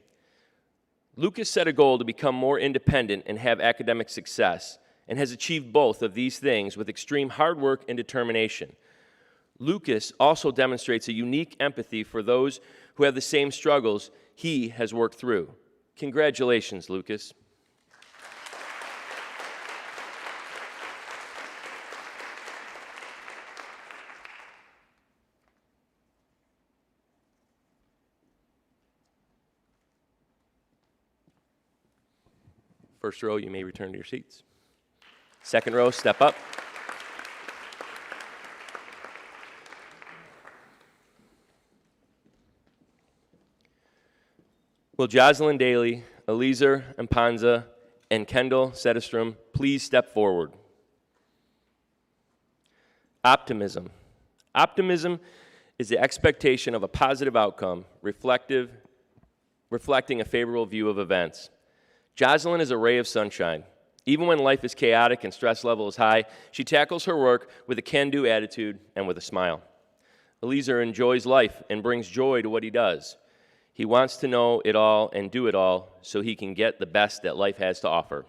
Lucas set a goal to become more independent and have academic success, and has achieved both of these things with extreme hard work and determination. Lucas also demonstrates a unique empathy for those who have the same struggles he has worked through. Congratulations, Lucas. First row, you may return to your seats. Second row, step up. Will Jocelyn Daly, Eliezer Mpanza, and Kendall Sedestrom please step forward? Optimism. Optimism is the expectation of a positive outcome, reflecting a favorable view of events. Jocelyn is a ray of sunshine. Even when life is chaotic and stress level is high, she tackles her work with a can-do attitude and with a smile. Eliezer enjoys life and brings joy to what he does. He wants to know it all and do it all so he can get the best that life has to offer.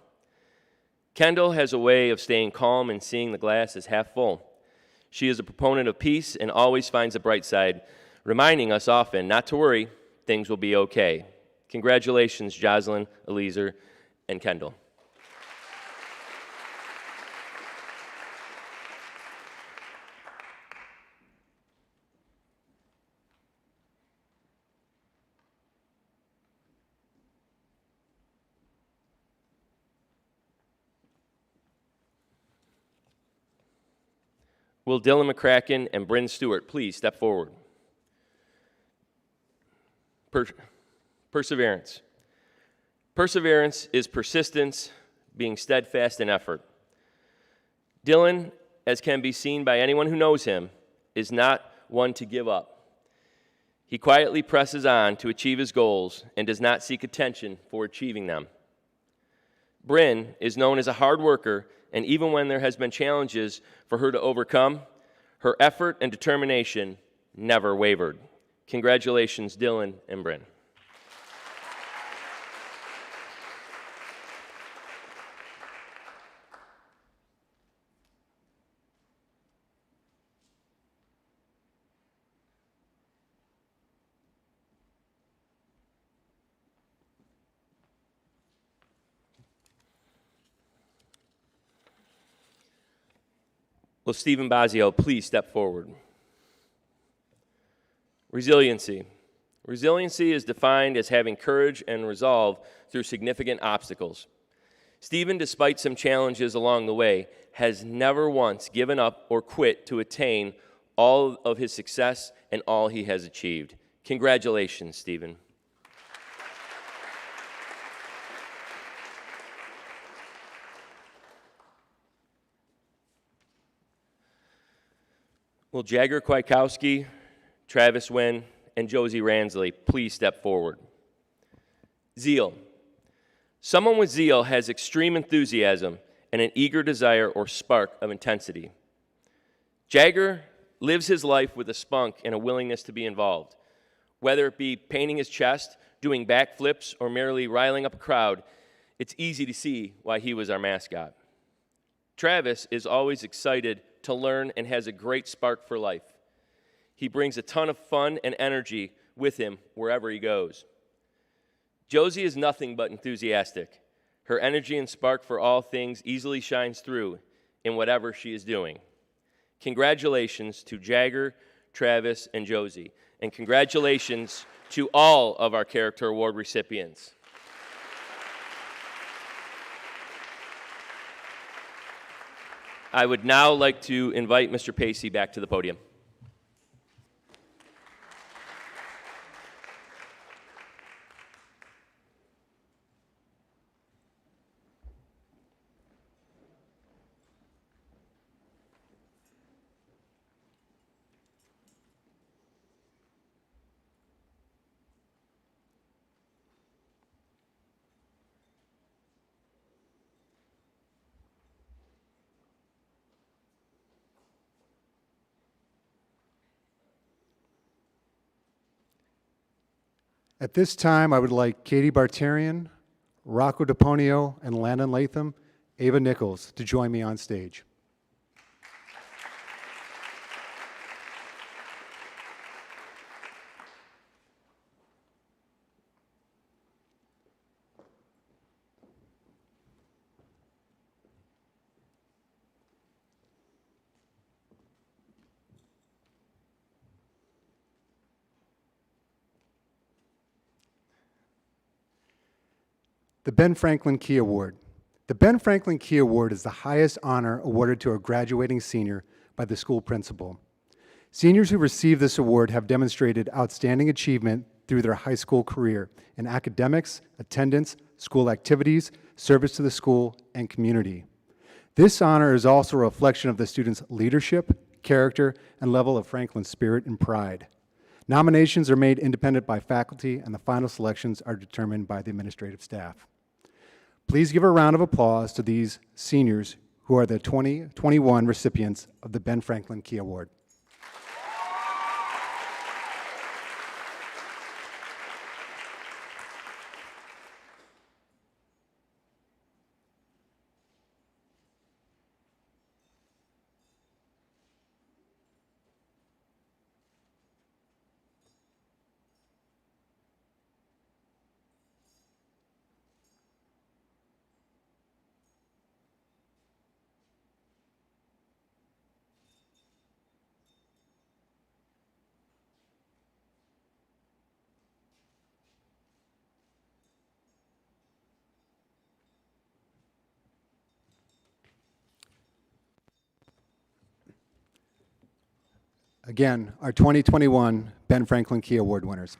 Kendall has a way of staying calm and seeing the glass as half full. She is a proponent of peace and always finds the bright side, reminding us often not to worry, things will be okay. Congratulations, Jocelyn, Eliezer, and Kendall. Will Dylan McCracken and Bryn Stewart please step forward? Perseverance. Perseverance is persistence, being steadfast in effort. Dylan, as can be seen by anyone who knows him, is not one to give up. He quietly presses on to achieve his goals and does not seek attention for achieving them. Bryn is known as a hard worker, and even when there has been challenges for her to overcome, her effort and determination never wavered. Congratulations, Dylan and Bryn. Will Stephen Bazio please step forward? Resiliency. Resiliency is defined as having courage and resolve through significant obstacles. Stephen, despite some challenges along the way, has never once given up or quit to attain all of his success and all he has achieved. Congratulations, Stephen. Will Jagger Kwiatkowski, Travis Wynn, and Josie Ransley please step forward? Zeal. Someone with zeal has extreme enthusiasm and an eager desire or spark of intensity. Jagger lives his life with a spunk and a willingness to be involved. Whether it be painting his chest, doing backflips, or merely riling up a crowd, it's easy to see why he was our mascot. Travis is always excited to learn and has a great spark for life. He brings a ton of fun and energy with him wherever he goes. Josie is nothing but enthusiastic. Her energy and spark for all things easily shines through in whatever she is doing. Congratulations to Jagger, Travis, and Josie, and congratulations to all of our Character Award recipients. I would now like to invite Mr. Pacey back to the podium. At this time, I would like Katie Bartarian, Rocco DePonio, and Landon Latham, Ava Nichols to join me on stage. The Ben Franklin Key Award. The Ben Franklin Key Award is the highest honor awarded to a graduating senior by the school principal. Seniors who receive this award have demonstrated outstanding achievement through their high school career in academics, attendance, school activities, service to the school, and community. This honor is also a reflection of the student's leadership, character, and level of Franklin spirit and pride. Nominations are made independent by faculty, and the final selections are determined by the administrative staff. Please give a round of applause to these seniors who are the 2021 recipients of the Ben Franklin Key Award. Again, our 2021 Ben Franklin Key Award winners.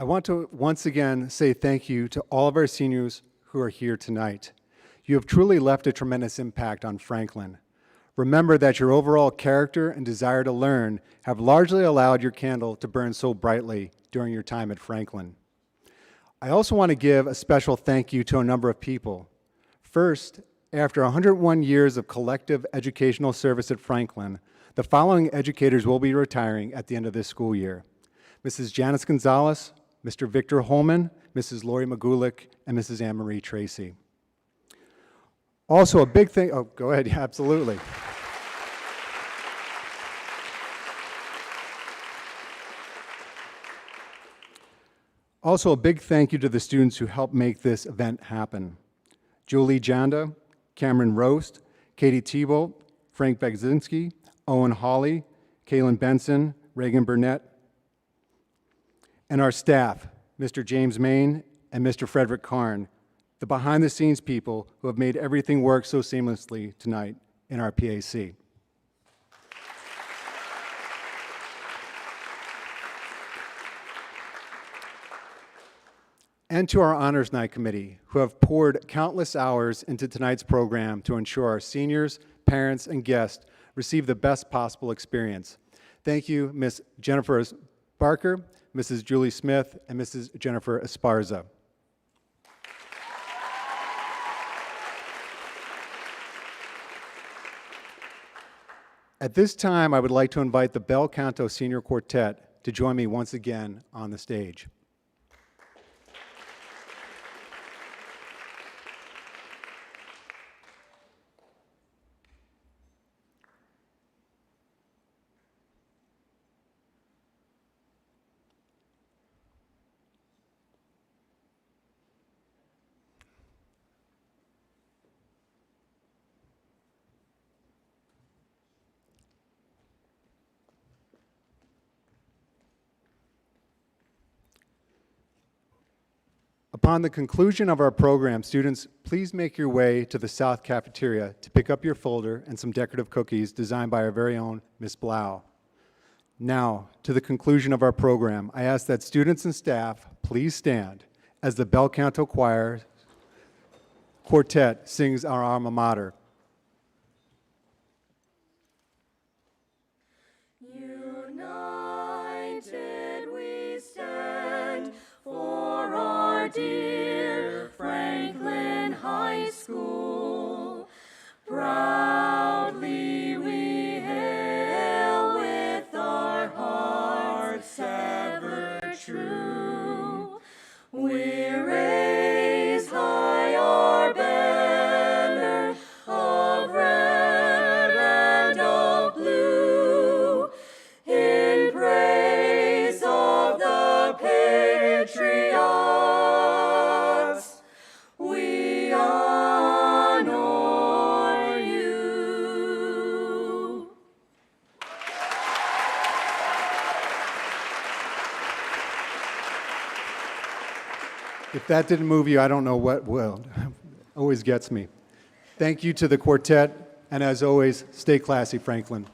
I want to once again say thank you to all of our seniors who are here tonight. You have truly left a tremendous impact on Franklin. Remember that your overall character and desire to learn have largely allowed your candle to burn so brightly during your time at Franklin. I also want to give a special thank you to a number of people. First, After 101 years of collective educational service at Franklin, the following educators will be retiring at the end of this school year: Mrs. Janice Gonzalez, Mr. Victor Holman, Mrs. Lori Magulik, and Mrs. Anne Marie Tracy. Also a big thing, oh, go ahead, yeah, absolutely. Also a big thank you to the students who helped make this event happen: Julie Janda, Cameron Roast, Katie Thibault, Frank Begzinski, Owen Hawley, Kaylin Benson, Reagan Burnett, and our staff, Mr. James Main and Mr. Frederick Karn, the behind-the-scenes people who have made everything work so seamlessly tonight in our PAC. And to our Honors Night Committee, who have poured countless hours into tonight's program to ensure our seniors, parents, and guests receive the best possible experience. Thank you, Ms. Jennifer Barker, Mrs. Julie Smith, and Mrs. Jennifer Esparza. At this time, I would like to invite the Bel Canto Senior Quartet to join me once again on the stage. Upon the conclusion of our program, students, please make your way to the South Cafeteria to pick up your folder and some decorative cookies designed by our very own Ms. Blau. Now, to the conclusion of our program, I ask that students and staff please stand as the Bel Canto Choir Quartet sings our alma mater. United we stand for our dear Franklin High School. Proudly we hail with our hearts ever true. We raise high our banner of red and of blue in praise of the patriots. We honor you. If that didn't move you, I don't know what will. Always gets me. Thank you to the quartet, and as always, stay classy, Franklin.